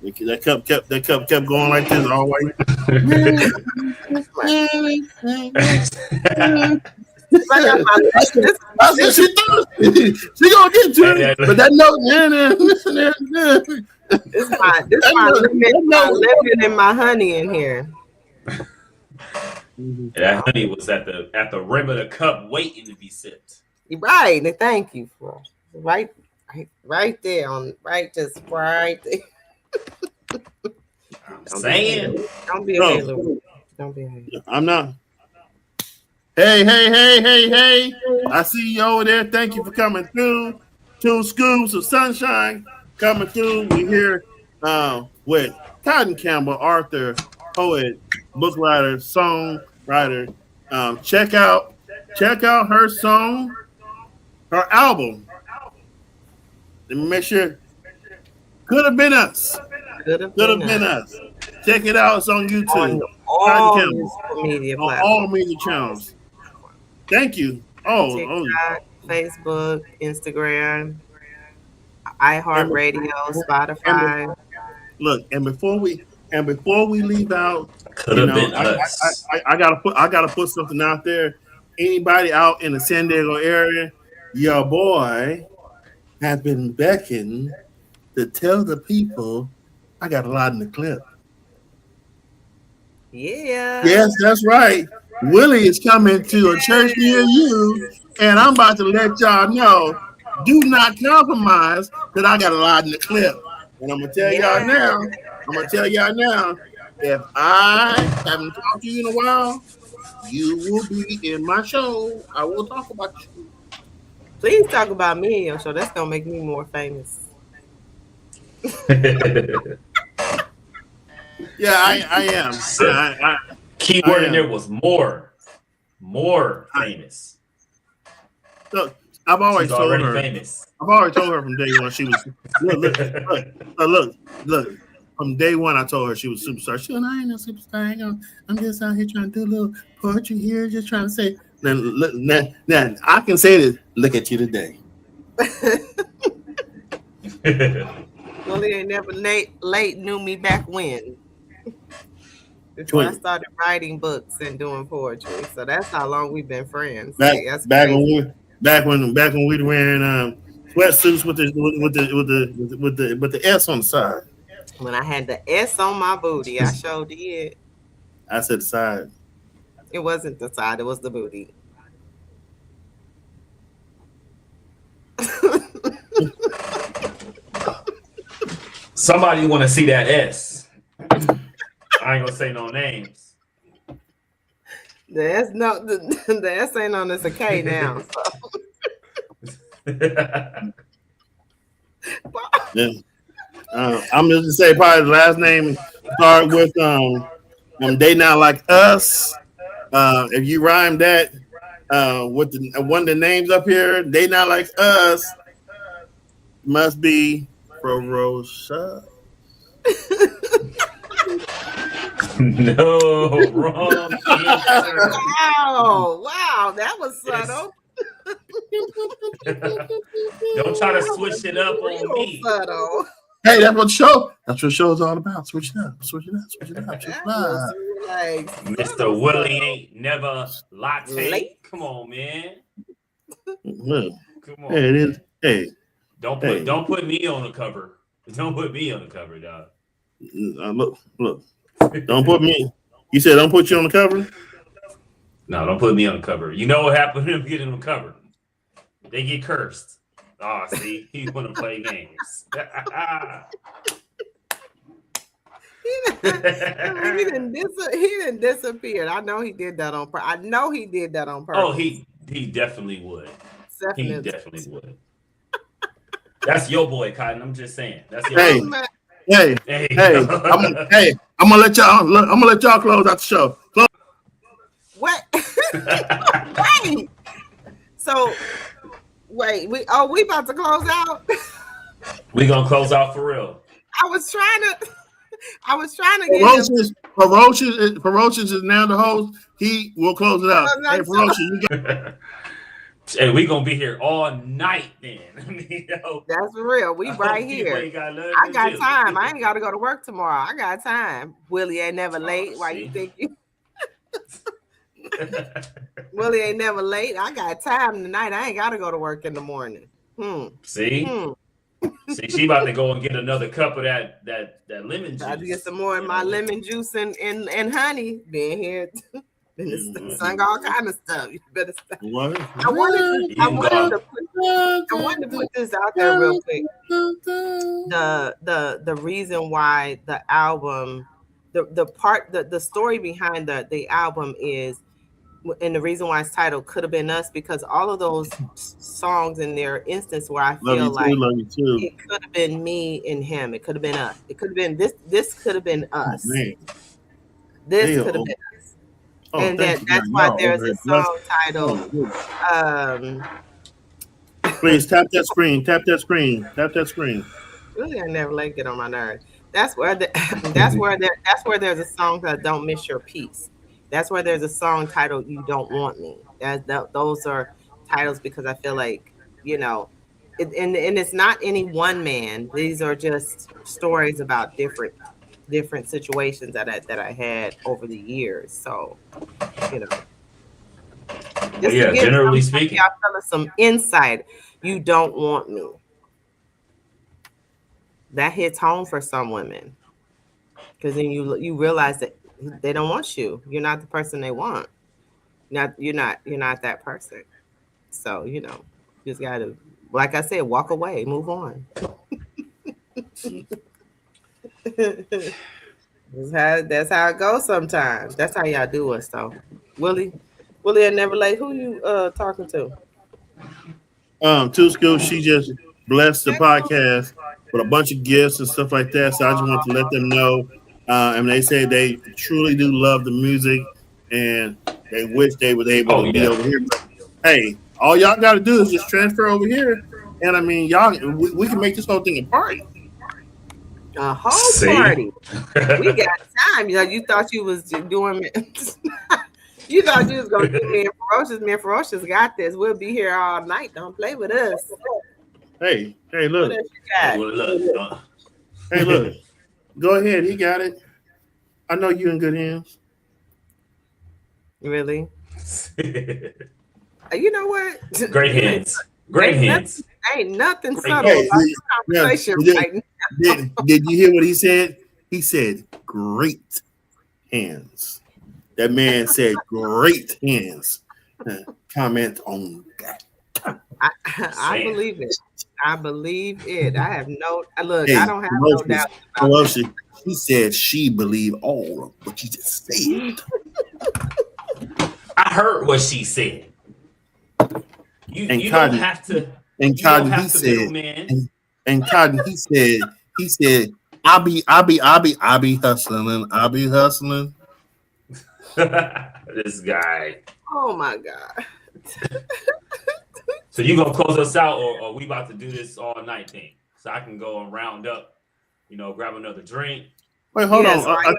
That cup kept going like this all the way. That's what she thought. She gonna get to it, but that note, this my lemon and my honey in here. That honey was at the rim of the cup waiting to be sipped. Right, and thank you for right there just right there. I'm saying, don't be available. Don't be available. I'm not. Hey! I see you over there. Thank you for coming through. 2 scoops of sunshine coming through. We here with Cotton Campbell, author, poet, book writer, songwriter. Check out check out her song, her album. Let me make sure. Could have been us. Could have Could have been been us. us. Check it out. It's on YouTube. On all Cotton musical media on all platforms. media channels. Thank you. Oh, TikTok, Facebook, Instagram, iHeartRadio, Spotify. Look, and before we leave out, Could have been us. I gotta put something out there. Anybody out in the San Diego area, your boy has been beckoned to tell the people I got a lot in the clip. Yeah. Yes, that's right. Willie is coming to a church near you, and I'm about to let y'all know, do not compromise that I got a lot in the clip. And I'm gonna tell y'all now, if I haven't talked to you in a while, you will be in my show. I will talk about you. Please talk about me in your show. That's gonna make me more famous. Yeah, I am. Key word in there was more famous. Look, I've always She's told already her. famous. I've already told her from day one she was. Look. From day one, I told her she was a superstar. She goes, I ain't no superstar. I'm just out here trying to do a little poetry here, just trying to say. Then I can say this. Look at you today. Willie ain't never late knew me back when. Before I started writing books and doing poetry. So that's how long we've been friends. Back when we were wearing sweatsuits with the S on the side. When I had the S on my booty, I sure did. I said the side. It wasn't the side, it was the booty. Somebody want to see that S. I ain't gonna say no names. The S ain't on, it's a K now. So. Yeah. I'm just gonna say probably the last name start with They Not Like Us. If you rhyme that with one of the names up here, They Not Like Us must be Ferocious. No, wrong answer. Wow, that was subtle. Don't try to switch it up on me. Subtle. Hey, that's what the show is all about. Switch it up. Like, Mr. Willie ain't never latte. Come on, man. Look. Come on. Hey, it is. Hey. Don't put me on the cover. Don't put me on the cover, dog. Look. Don't put me. You said don't put you on the cover? No, don't put me on the cover. You know what happened to them getting on the cover? They get cursed. Oh, see, he want to play games. he didn't disappear. I know he did that on purpose. Oh, he definitely would. He definitely would. That's your boy, Cotton. I'm just saying. That's your boy. Hey. I'm gonna let y'all close out the show. What? Wait. So, we about to close out. We gonna close out for real. I was trying to get Ferocious is now the host. He will close it out. Hey, Ferocious, you got. Hey, we gonna be here all night then. That's real. We right here. I got time. I ain't gotta go to work tomorrow. I got time. Willie ain't never late. Why you think you? Willie ain't never late. I got time tonight. I ain't gotta go to work in the morning. See, she about to go and get another cup of that lemon juice. I get some more of my lemon juice and honey. Being here. Sung all kind of stuff. You better stop. I wanted to put this out there real quick. The reason why the album, the story behind the album is, and the reason why it's titled "Could Have Been Us," because all of those songs in their instance where I feel it could have been me and him. It could have been us. It could have been this. This could have been us. Man. This could have been us. and that's why there's a song titled Please tap that screen. Tap that screen. Tap that screen. Really, I never let get on my nerves. That's where there's a song that Don't Miss Your Peace. That's where there's a song titled You Don't Want Me. Those are titles because I feel like, and it's not any one man. These are just stories about different situations that I had over the years. So, generally speaking, y'all tell us some insight. You don't want me. That hits home for some women, because then you realize that they don't want you. You're not the person they want. You're not that person. So just gotta, like I said, walk away, move on. That's how it goes sometimes. That's how y'all do us, though. Willie and Neverlay, who you talking to? Two Skills. She just blessed the podcast with a bunch of gifts and stuff like that. So I just want to let them know. And they say they truly do love the music and they wish they were able to be over here. But, hey, all y'all got to do is just transfer over here. And I mean, we can make this whole thing a party. A whole party. We got time. You thought you was doing you thought you was going to do Me and Ferocious. Me and Ferocious got this. We'll be here all night. Don't play with us. Hey, look. Hey, look. Go ahead. He got it. I know you in good hands. Really? You know what? Great hands. Great hands. Ain't nothing subtle about this conversation right now. Did you hear what he said? He said, great hands. That man said, great hands. Comment on that. I believe it. I believe it. I have no look. I don't have no doubt. She said she believed all of what you just said. I heard what she said. You don't have to. And Cotton, he said, I'll be hustling. I'll be hustling. This guy. Oh my God. So you gonna close us out, or are we about to do this all night thing? So I can go and round up, grab another drink. Wait, hold on. I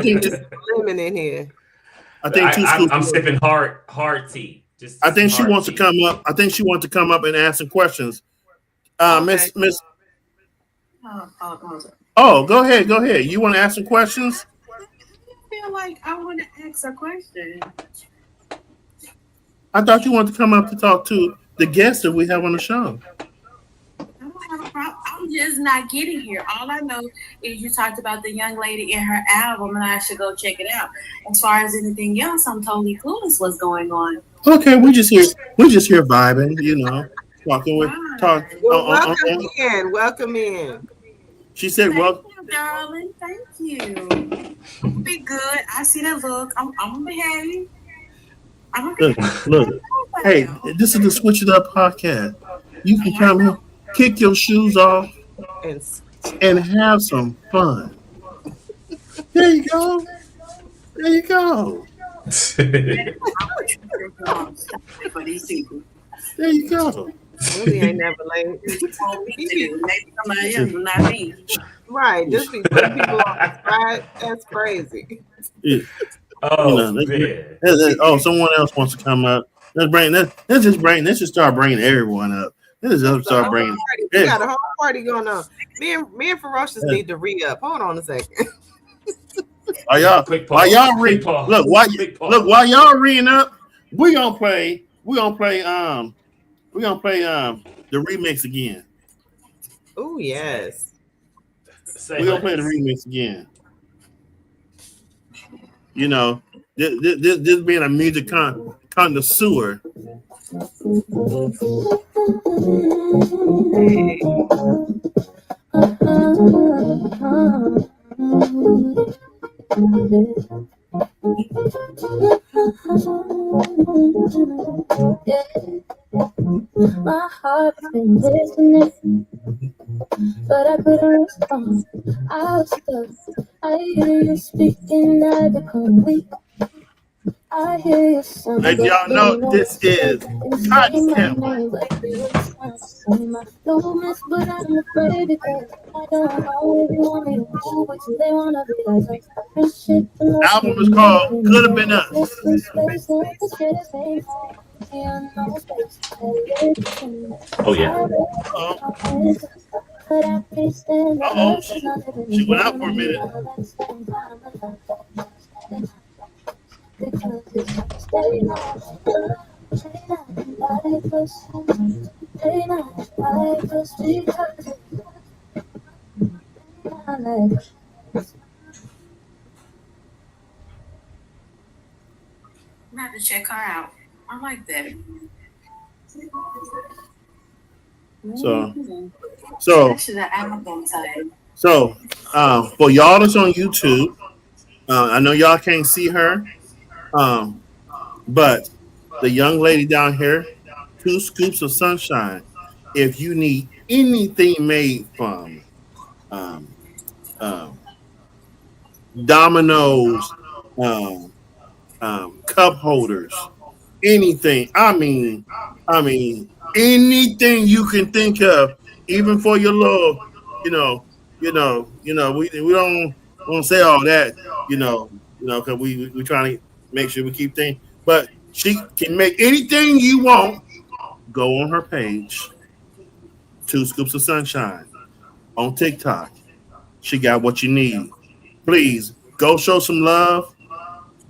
think there's lemon in here. I'm sipping hard tea. I think she wants to come up. I think she wants to come up and ask some questions. Miss. Oh, go ahead. You want to ask some questions? I feel like I want to ask a question. I thought you wanted to come up to talk to the guests that we have on the show. I don't have a problem. I'm just not getting here. All I know is you talked about the young lady in her album, and I should go check it out. As far as anything else, I'm totally clueless what's going on. Okay, we just here vibing, talking with talk. Welcome in. She said, "Welcome, darling. Thank you. Be good. I see that look. I'm gonna behave. Look. Hey, this is the Switch It Up podcast. You can come here, kick your shoes off, and have some fun. There you go. There you go. Really ain't never late. Maybe somebody else, not me. Right, just be putting people on the spot. That's crazy. Yeah. Oh, man. Someone else wants to come up. Let's just start bringing everyone up. We got a whole party going on. Me and Ferocious need to re-up. Hold on a second. While y'all reading up, we're gonna play the remix again. Oh yes. We're gonna play the remix again. This being a music connoisseur. My heart's been listening, but I couldn't respond. I was stuck I hear you speaking, I become weak. I hear you sound. Let y'all know this is Cotton Camel. But I'm afraid because I don't always want me to do what they want to be like. Album is called Could Have Been Us. Oh yeah. Uh-oh. She went out for a minute. I'm gonna have to check her out. I like that. So, for y'all that's on YouTube, I know y'all can't see her, but the young lady down here, 2 Scoops of Sunshine. If you need anything made from dominoes, cup holders, anything. I mean, anything you can think of, even for your little, we don't want to say all that, because we trying to make sure we keep things. But she can make anything you want. Go on her page, 2 Scoops of Sunshine on TikTok. She got what you need. Please go show some love.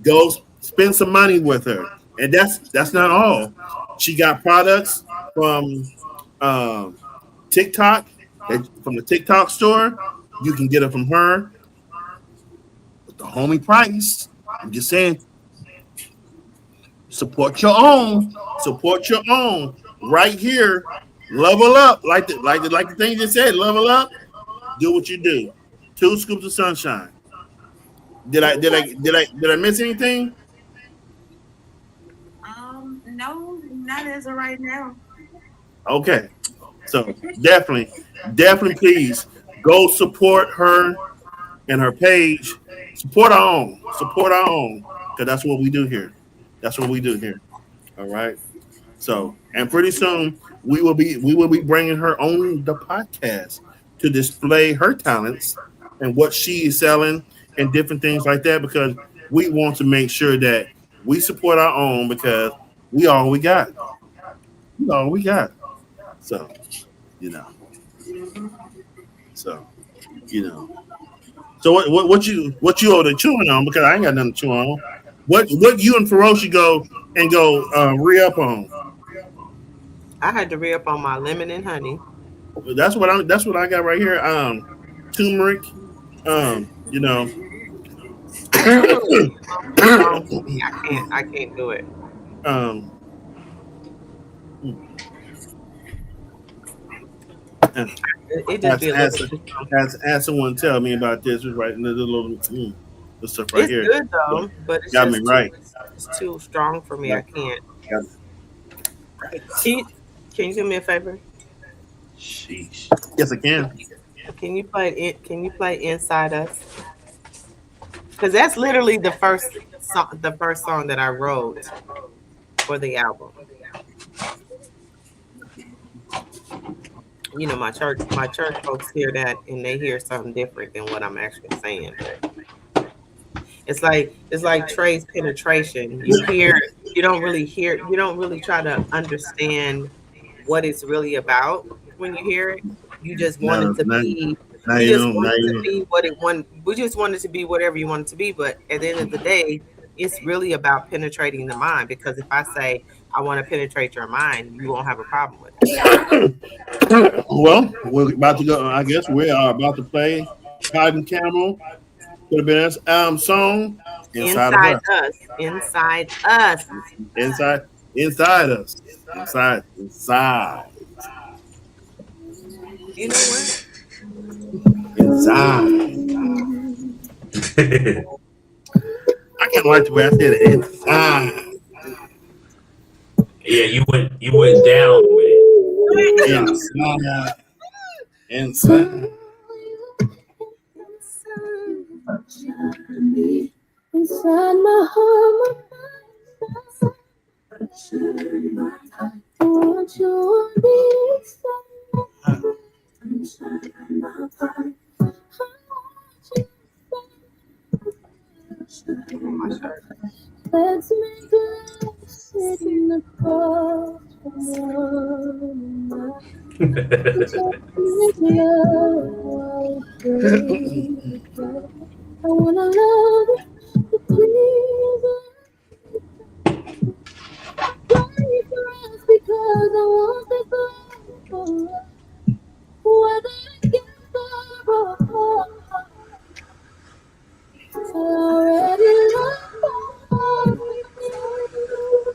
Go spend some money with her. And that's not all. She got products from TikTok, from the TikTok store. You can get it from her with the homie price. I'm just saying, support your own. Support your own. Right here, level up. Like the thing you said, level up. Do what you do. 2 Scoops of Sunshine. Did I miss anything? No, not as of right now. Okay. So definitely please go support her and her page. Support our own. Because that's what we do here. All right. So, and pretty soon we will be bringing her on the podcast to display her talents and what she is selling and different things like that, because we want to make sure that we support our own, because we all we got. So, So what you over there chewing on? Because I ain't got nothing to chew on. What you and Feroci go re-up on? I had to re-up on my lemon and honey. That's what I got right here. Turmeric. I can't do it. It just be a little. As someone tell me about this, was right in the little the stuff right it's here. It's good though, but it's got me right. It's too strong for me. I can't. Can you do me a favor? Sheesh. Yes, I can. Can you play Inside Us? Because that's literally the first song that I wrote for the album. My church folks hear that and they hear something different than what I'm actually saying. It's like Trey's Penetration. You don't really try to understand what it's really about when you hear it. You just want it to be. We just want it to be whatever you want it to be. But at the end of the day, it's really about penetrating the mind. Because if I say I want to penetrate your mind, you won't have a problem with it. Well, we're about to go. I guess we are about to play Cotton Camel. Could have been a song. Inside us. Inside us. Inside us. Inside. You know what? Inside. I can't like the way I said it. Inside. Yeah, you went down with it. Inside. inside my heart, I want you on the inside. Inside my heart, I want you. Let's make love sitting across from one another. Make love while we pray. I wanna love you, please. Pray for us because I want to go forever. Whether it's or I already love you.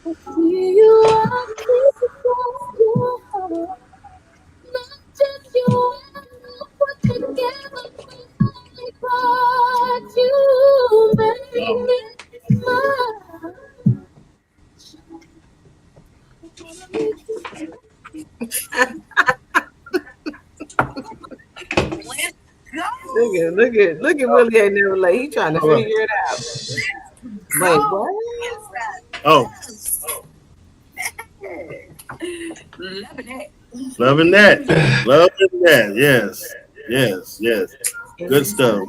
I see you, I see you. Not just you and I put together, but you make me smile. Look at Willie ain't never late. He trying to figure it out. Wait, what? Oh. Loving that. Yes. Good stuff.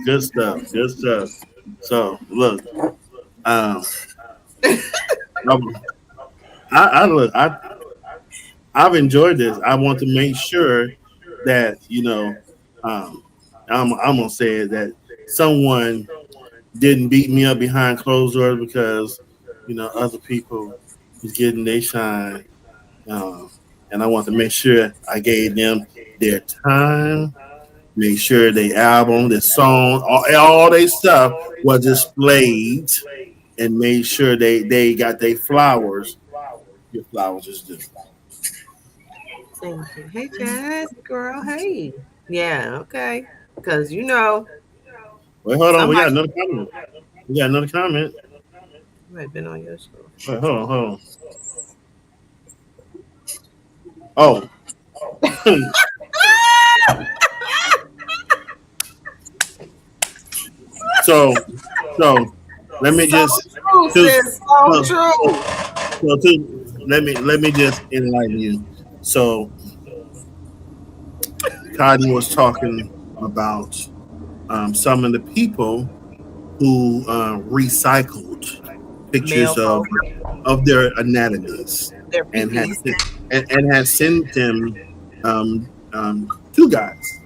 So look, I've enjoyed this. I want to make sure that I'm gonna say that someone didn't beat me up behind closed doors because other people was getting their shine, and I want to make sure I gave them their time, make sure their album, their song, all their stuff was displayed, and made sure they got their flowers. Your flowers is due. Thank you. Hey, Jazz, girl. Hey. Yeah, okay. Because Wait, hold on. We got another comment. I've been on your show. Wait, hold on. Oh. So let me just let me just enlighten you. So Cotton was talking about some of the people who recycled pictures of their anatomies and had sent them two guys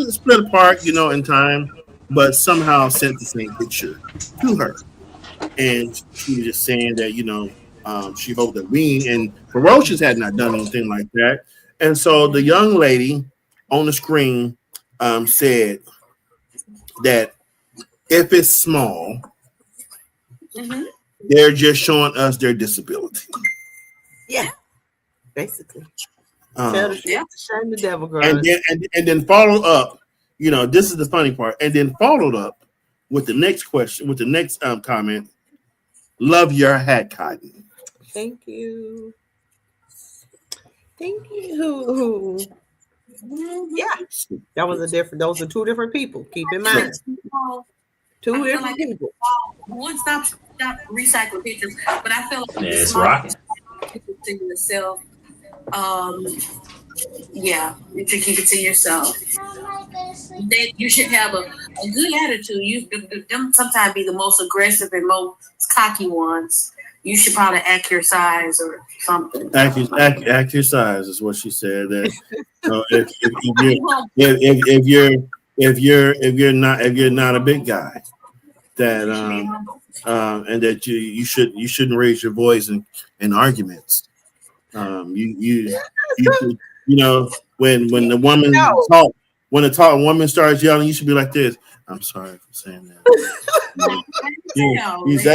split apart, in time, but somehow sent the same picture to her, and she was just saying that she hoped that we and Ferocious had not done anything like that. And so the young lady on the screen said that if it's small, they're just showing us their disability. Yeah, basically. Tell the truth, shame the devil, girl. And then follow up. This is the funny part. And then followed up with the next question, with the next comment. Love your hat, Cotton. Thank you. Who? Yeah, that was those are two different people. Keep in mind. Two different people. One stop recycle pictures, but I feel like it's rocking. To yourself. You should keep it to yourself. You should have a good attitude. Them sometimes be the most aggressive and most cocky ones. You should probably act your size or something. Act your size is what she said. That if you're not a big guy, that and that you shouldn't raise your voice in arguments. When the woman talk, when the woman starts yelling, you should be like this. I'm sorry for saying that.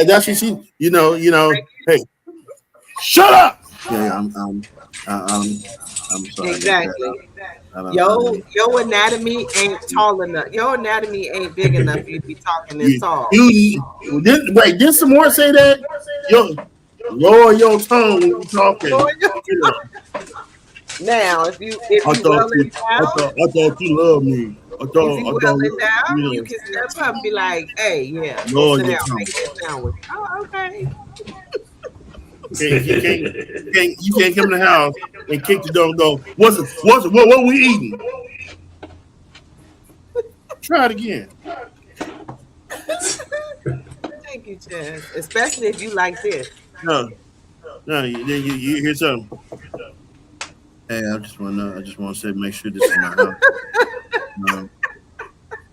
That's what she. Hey, shut up. Yeah, I'm sorry. Exactly. Your anatomy ain't tall enough. Your anatomy ain't big enough for you to be talking this tall. Did some more say that? Lower your tone when you talking. Now, if you I thought you loved me. well down, you can step up and be like, "Hey, yeah, Lord, sit down, make that sandwich." Oh, okay. You can't come in the house and kick the door and go, what we eating? Try it again. Thank you, Chaz. Especially if you like this. No, you hear something. Hey, I just want to say, make sure this is my house.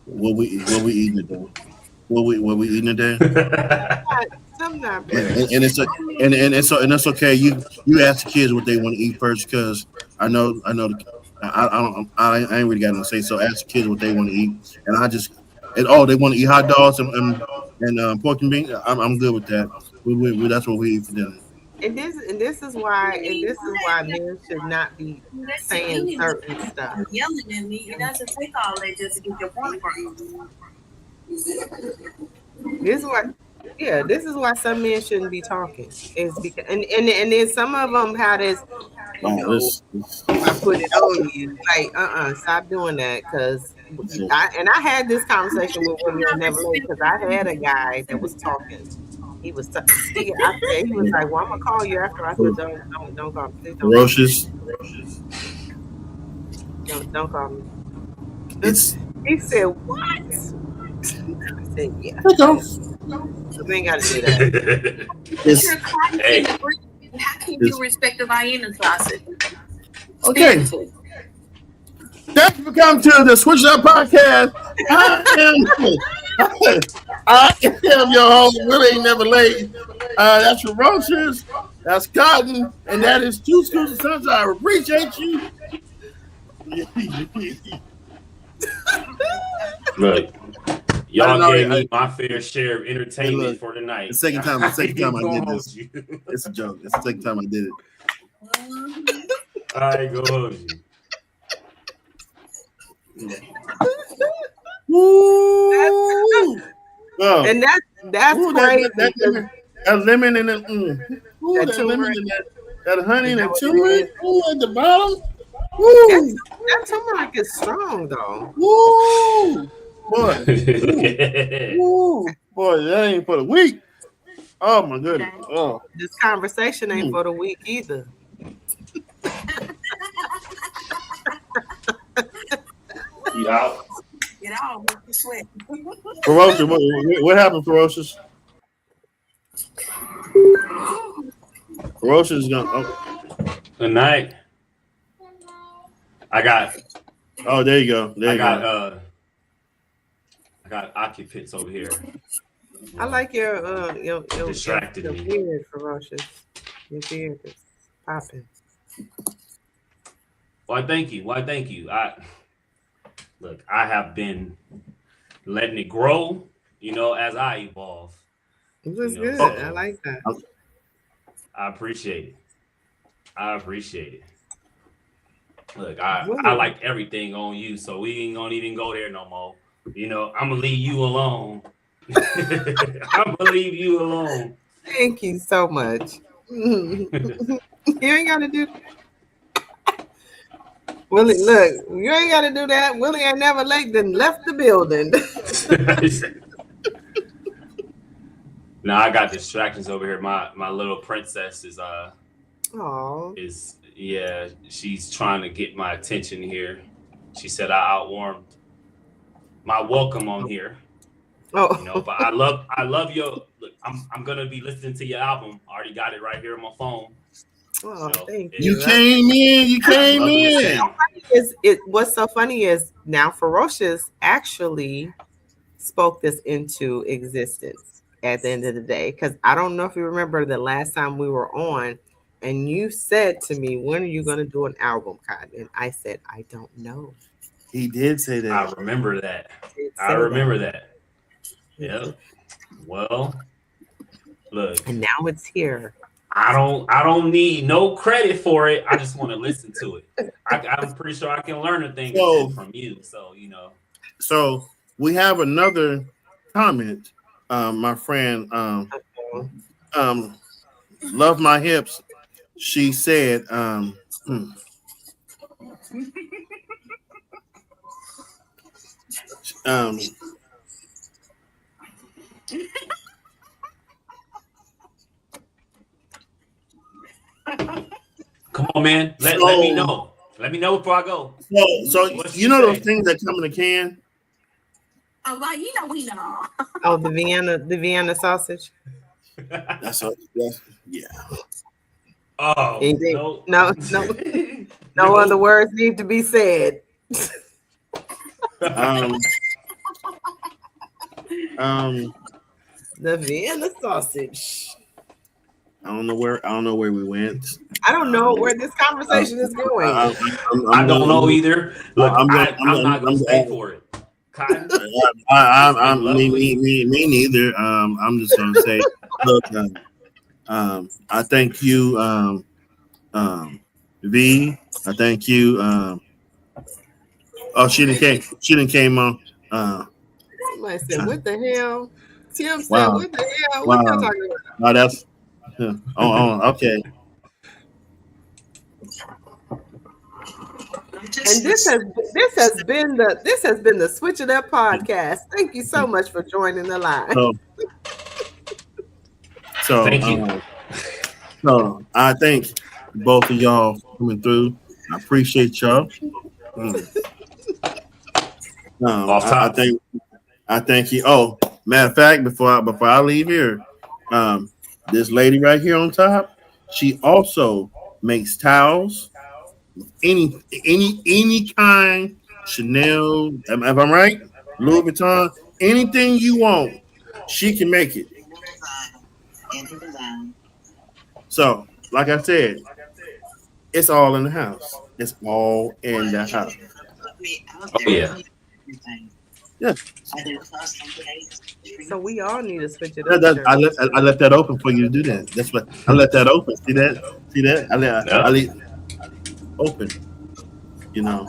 What we eating today? What we eating today? I'm not and it's okay. You ask the kids what they want to eat first, because I know I ain't really got nothing to say. So ask the kids what they want to eat, and they want to eat hot dogs and pork and beans. I'm good with that. That's what we eat for dinner. And this is why men should not be saying certain stuff. Yelling at me, it doesn't take all that just to get your point across. This is why some men shouldn't be talking. Is because and then some of them have this. I put it on you, like stop doing that, because I had this conversation with Women Are Never Late, because I had a guy that was talking. He was he was like, "Well, I'm gonna call you after." I said, "Don't call me. Please don't." Ferocious. Don't call me. He said, "What?" I said, "Yeah." We ain't gotta do that. How can you respect the in the closet? Okay. Thank you for coming to the Switch Up Podcast. I am your host, Willie Ain't Never Late. That's Ferocious, that's Cotton, and that is Two Schools of Sunshine. I appreciate you. Look, y'all gave me my fair share of entertainment for tonight. The second time I did this. It's a joke. It's the second time I did it. All right, go hold you. Woo! And that's crazy. That lemon and that lemon and that honey and that turmeric at the bottom. Woo! That turmeric is strong though. Woo! Boy. Woo! Boy, that ain't for the weak. Oh my goodness. Oh. This conversation ain't for the weak either. Yeah. Get out with the sweat. Ferocious, what happened, Ferocious? Ferocious is gonna. Good night. I got. Oh, there you go. I got occupants over here. I like your distracted your me. beard, Ferocious. Your beard is popping. Why, thank you. I have been letting it grow, as I evolve. It was good. I like that. I appreciate it. Look, I like everything on you, so we ain't gonna even go there no more. I'm gonna leave you alone. I'm gonna leave you alone. Thank you so much. You ain't gotta do. Willie, look, you ain't got to do that. Willie Ain't Never Late, then left the building. Now I got distractions over here. My little princess is she's trying to get my attention here. She said I outwarmed my welcome on here. Oh, but I love your look. I'm gonna be listening to your album. I already got it right here on my phone. Oh, thank you. You came in. What's so funny is now Ferocious actually spoke this into existence at the end of the day. Because I don't know if you remember the last time we were on, and you said to me, "When are you going to do an album, Cotton?" And I said, "I don't know." He did say that. I remember that. Yeah. Well, look. And now it's here. I don't need no credit for it. I just want to listen to it. I'm pretty sure I can learn a thing from you. So, So we have another comment. My friend, Love My Hips. She said, Um, Come on, man. Let me know. Let me know before I go. So you know those things that come in a can? Oh, well, you know we know. Oh, the Vienna sausage. That's yeah. Oh no other words need to be said. The Vienna sausage. I don't know where we went. I don't know where this conversation is going. I don't know either. Look, I'm not gonna stay for it. Cotton. Me neither. I'm just gonna say, look, I thank you, V. I thank you. Oh, she didn't came on. Somebody said, "What the hell?" Tim said, Wow. "What the hell? Wow. What y'all talking about?" No, that's okay. And this has been the Switch It Up podcast. Thank you so much for joining the line. So thank you. So I thank both of y'all for coming through. I appreciate y'all. I thank you. Oh, matter of fact, before I leave here, this lady right here on top, she also makes towels, any kind, Chanel, if I'm right, Louis Vuitton, anything you want, she can make it. So, like I said, it's all in the house. It's all in the house. Oh, yeah. Yeah. So we all need to switch it up. I left that open for you to do that. That's what I left that open. See that? I leave open. You know.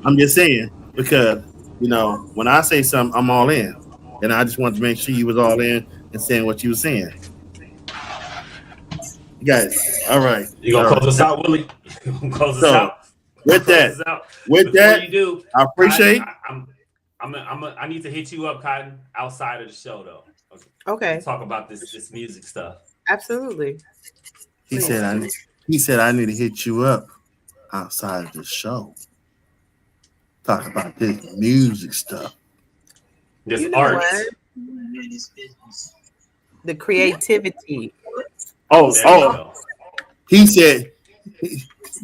I'm just saying because when I say something, I'm all in, and I just wanted to make sure you was all in and saying what you were saying. You got it. All right. You gonna close us out, Willie? You gonna close us out? With that, you do, I appreciate. I need to hit you up, Cotton, outside of the show, though. Okay. Let's talk about this music stuff. Absolutely. He said I need to hit you up outside of the show. Talk about this music stuff. This art. The creativity. Oh. He said.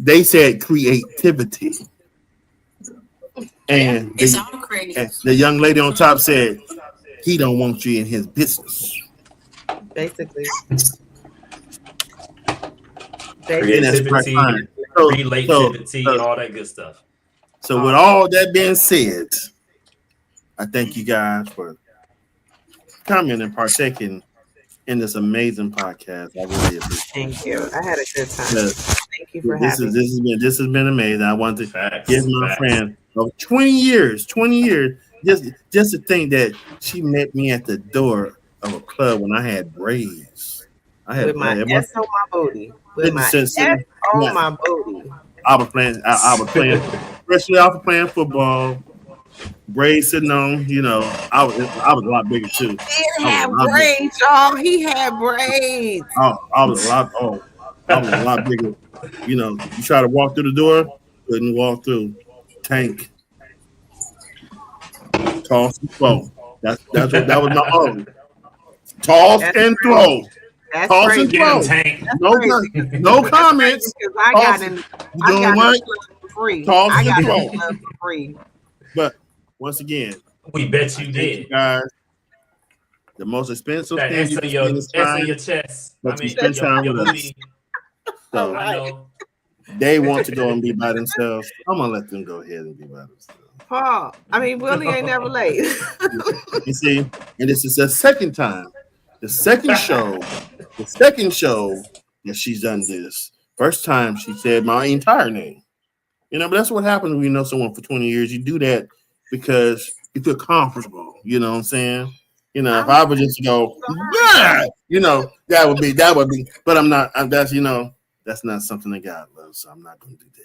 They said creativity, and the young lady on top said he don't want you in his business. Basically. Creativity, relativity, all that good stuff. So with all that being said, I thank you guys for coming and partaking in this amazing podcast. I really appreciate it. Thank you. I had a good time. Thank you for having me. This has been amazing. I wanted to give my friend of 20 years, just to think that she met me at the door of a club when I had braids. With my S on my booty. With my S on my booty. I was playing, especially off of playing football. Braids sitting on, I was a lot bigger too. He had braids, y'all. He had braids. I was a lot bigger. You try to walk through the door, couldn't walk through. Tank. Toss and throw. That was my own. Toss and throw. That's toss crazy. and throw. No comments. I got in for free. Toss I got and in for free. But once again, we bet you did, guys. The most expensive that thing S in your chest. But you spend time with us. So I know. They want to go and be by themselves. I'm gonna let them go ahead and be by themselves. Willie ain't never late. You see, and this is the second time, the second show that she's done this. First time she said my entire name. But that's what happens when you know someone for 20 years. You do that because you feel comfortable. You know what I'm saying? If I would just go, yeah, that would be. But I'm not. That's not something that God loves. So I'm not going to do that.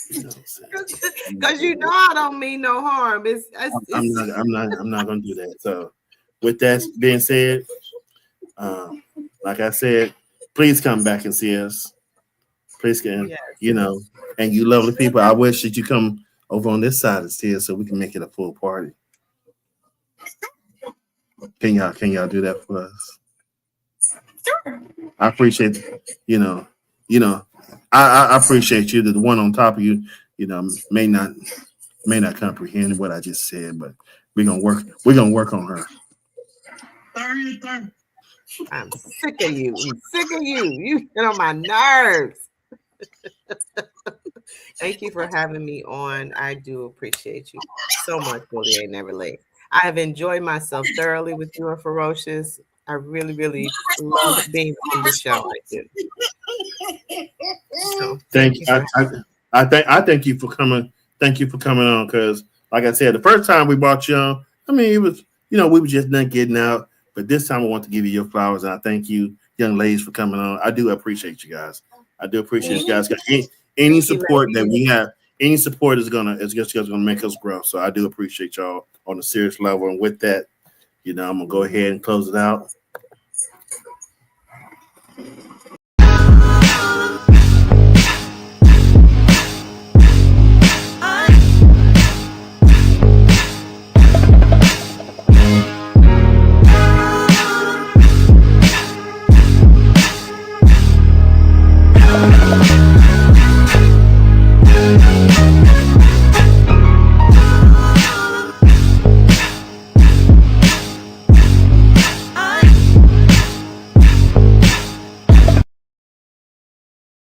Because you know I don't mean no harm. I'm not gonna do that. So with that being said, like I said, please come back and see us. Please can, Yes. you know, and you lovely people. I wish that you come over on this side of the so we can make it a full party. Can y'all do that for us? Sure. I appreciate, I appreciate you. The one on top of you, may not comprehend what I just said, but we're gonna work on her. I'm sick of you. I'm sick of you. You get on my nerves. Thank you for having me on. I do appreciate you so much, Bully Ain't Never Late. I have enjoyed myself thoroughly with you and Ferocious. I really, really love being on the show. I do. So, thank you. I thank you for coming. Thank you for coming on, because like I said, the first time we brought you on, I mean, it was, we were just not getting out. But this time I want to give you your flowers, and I thank you, young ladies, for coming on. I do appreciate you guys. I do appreciate you guys. Any support that we have, any support is just gonna make us grow. So I do appreciate y'all on a serious level. And with that, I'm gonna go ahead and close it out.